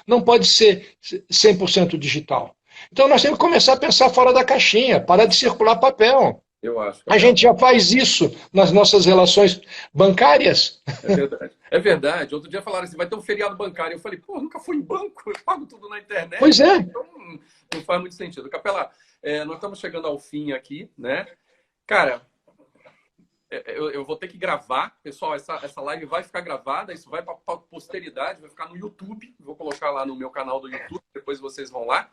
não pode ser 100% digital. Então nós temos que começar a pensar fora da caixinha, parar de circular papel. Eu acho, A Capela. gente já faz isso nas nossas relações bancárias. É verdade. É verdade. Outro dia falaram assim, vai ter um feriado bancário. Eu falei, pô, nunca fui em banco, eu pago tudo na internet, Pois é. então não faz muito sentido. Capela, nós estamos chegando ao fim aqui, né? Cara, eu vou ter que gravar. Pessoal, essa live vai ficar gravada, isso vai para a posteridade, vai ficar no YouTube. Vou colocar lá no meu canal do YouTube, depois vocês vão lá.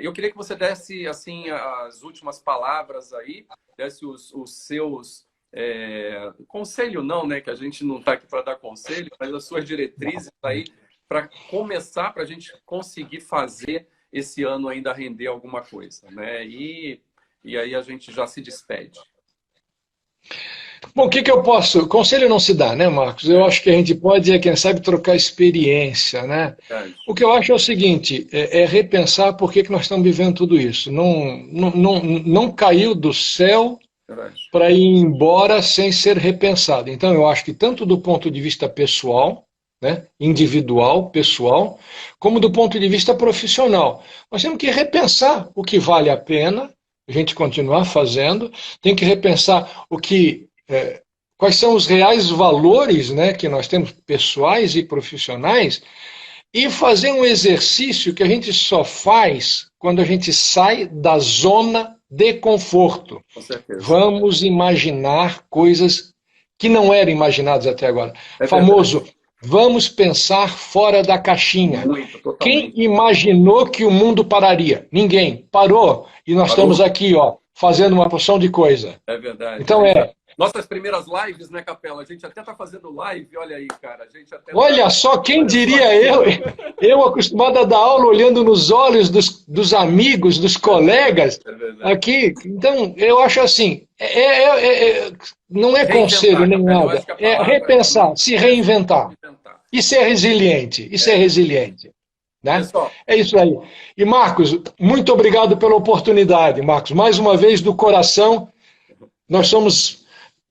Eu queria que você desse assim as últimas palavras aí, desse os seus conselho não, né? Que a gente não está aqui para dar conselho, mas as suas diretrizes aí para começar, para a gente conseguir fazer esse ano ainda render alguma coisa, né? E aí a gente já se despede. Bom, o que eu posso... Conselho não se dá, né, Marcos? Eu acho que a gente pode, quem sabe, trocar experiência, né? Verdade, O que eu acho é o seguinte, é repensar por que nós estamos vivendo tudo isso. Não caiu do céu verdade. para ir embora sem ser repensado. Então, eu acho que tanto do ponto de vista pessoal, né, individual, pessoal, como do ponto de vista profissional. Nós temos que repensar o que vale a pena a gente continuar fazendo, tem que repensar quais são os reais valores, né, que nós temos pessoais e profissionais, e fazer um exercício que a gente só faz quando a gente sai da zona de conforto. Com certeza. Vamos imaginar coisas que não eram imaginadas até agora. É Famoso, verdade. vamos pensar fora da caixinha. Muito, Quem totalmente. imaginou que o mundo pararia? Ninguém. Parou. E nós Parou? estamos aqui, ó, fazendo uma porção de coisa. É verdade. Então Nossas primeiras lives, né, Capela? A gente até tá fazendo live, olha aí, cara. A gente até olha só, quem olha diria só. eu acostumado a dar aula olhando nos olhos dos amigos, dos colegas É verdade. aqui. Então, eu acho assim, não é conselho Reinventar, nem Capela. Eu nada, acho que a é palavra repensar, realmente se é essa. reinventar Reinventar. e ser resiliente, né? Pessoal, É isso aí. E Marcos, muito obrigado pela oportunidade, Marcos. Mais uma vez, do coração, nós somos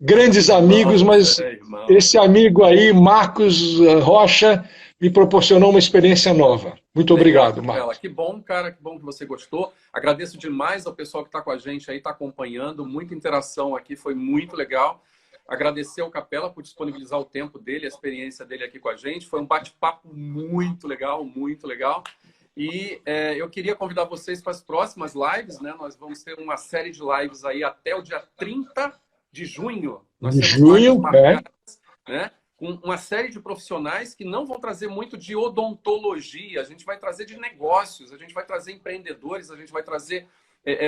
grandes amigos, irmãos, mas irmãos. esse amigo aí, Marcos Rocha, me proporcionou uma experiência nova. Muito Legal, obrigado, Capela. Marcos. Que bom, cara, que bom que você gostou. Agradeço demais ao pessoal que está com a gente aí, está acompanhando. Muita interação aqui, foi muito legal. Agradecer ao Capela por disponibilizar o tempo dele, a experiência dele aqui com a gente. Foi um bate-papo muito legal, muito legal. E eu queria convidar vocês para as próximas lives, né? Nós vamos ter uma série de lives aí até o dia 30 de junho. Nós De temos lives junho, marcadas, né? Com uma série de profissionais que não vão trazer muito de odontologia, a gente vai trazer de negócios, a gente vai trazer empreendedores, a gente vai trazer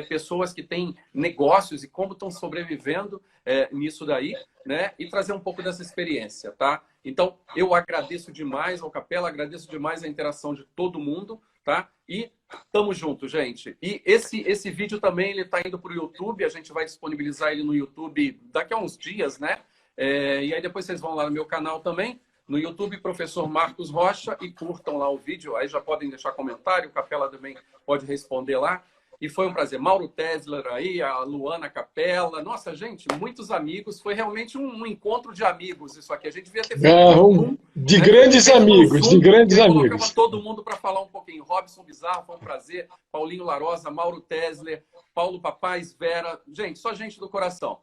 pessoas que têm negócios e como estão sobrevivendo nisso daí, né? E trazer um pouco dessa experiência, tá? Então, eu agradeço demais ao Capela, agradeço demais a interação de todo mundo, tá? E tamo junto, gente. E esse vídeo também, ele tá indo pro YouTube, a gente vai disponibilizar ele no YouTube daqui a uns dias, né? E aí depois vocês vão lá no meu canal também, no YouTube, Professor Marcos Rocha, e curtam lá o vídeo. Aí já podem deixar comentário, o Capela também pode responder lá. E foi um prazer. Mauro Tesler aí, a Luana Capela. Nossa, gente, muitos amigos. Foi realmente um encontro de amigos isso aqui. A gente devia ter feito um Zoom, de né? grandes Feito no amigos, Zoom, de grandes e aí colocava amigos. todo mundo para falar um pouquinho. Robson Bizarro, foi um prazer. Paulinho Larosa, Mauro Tesler, Paulo Papais, Vera. Gente, só gente do coração.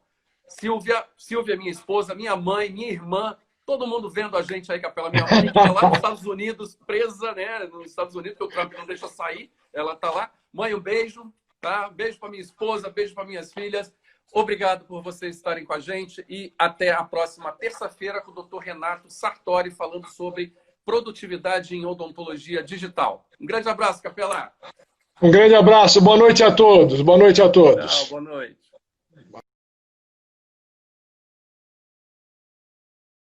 Silvia, minha esposa, minha mãe, minha irmã, todo mundo vendo a gente aí, Capela. Minha mãe que está lá nos Estados Unidos, presa, né? Nos Estados Unidos, porque o Trump não deixa sair. Ela está lá. Mãe, um beijo, tá? Beijo para minha esposa, beijo para minhas filhas. Obrigado por vocês estarem com a gente e até a próxima terça-feira com o Dr. Renato Sartori falando sobre produtividade em odontologia digital. Um grande abraço, Capela. Um grande abraço, boa noite a todos. Boa noite a todos. Tchau, boa noite.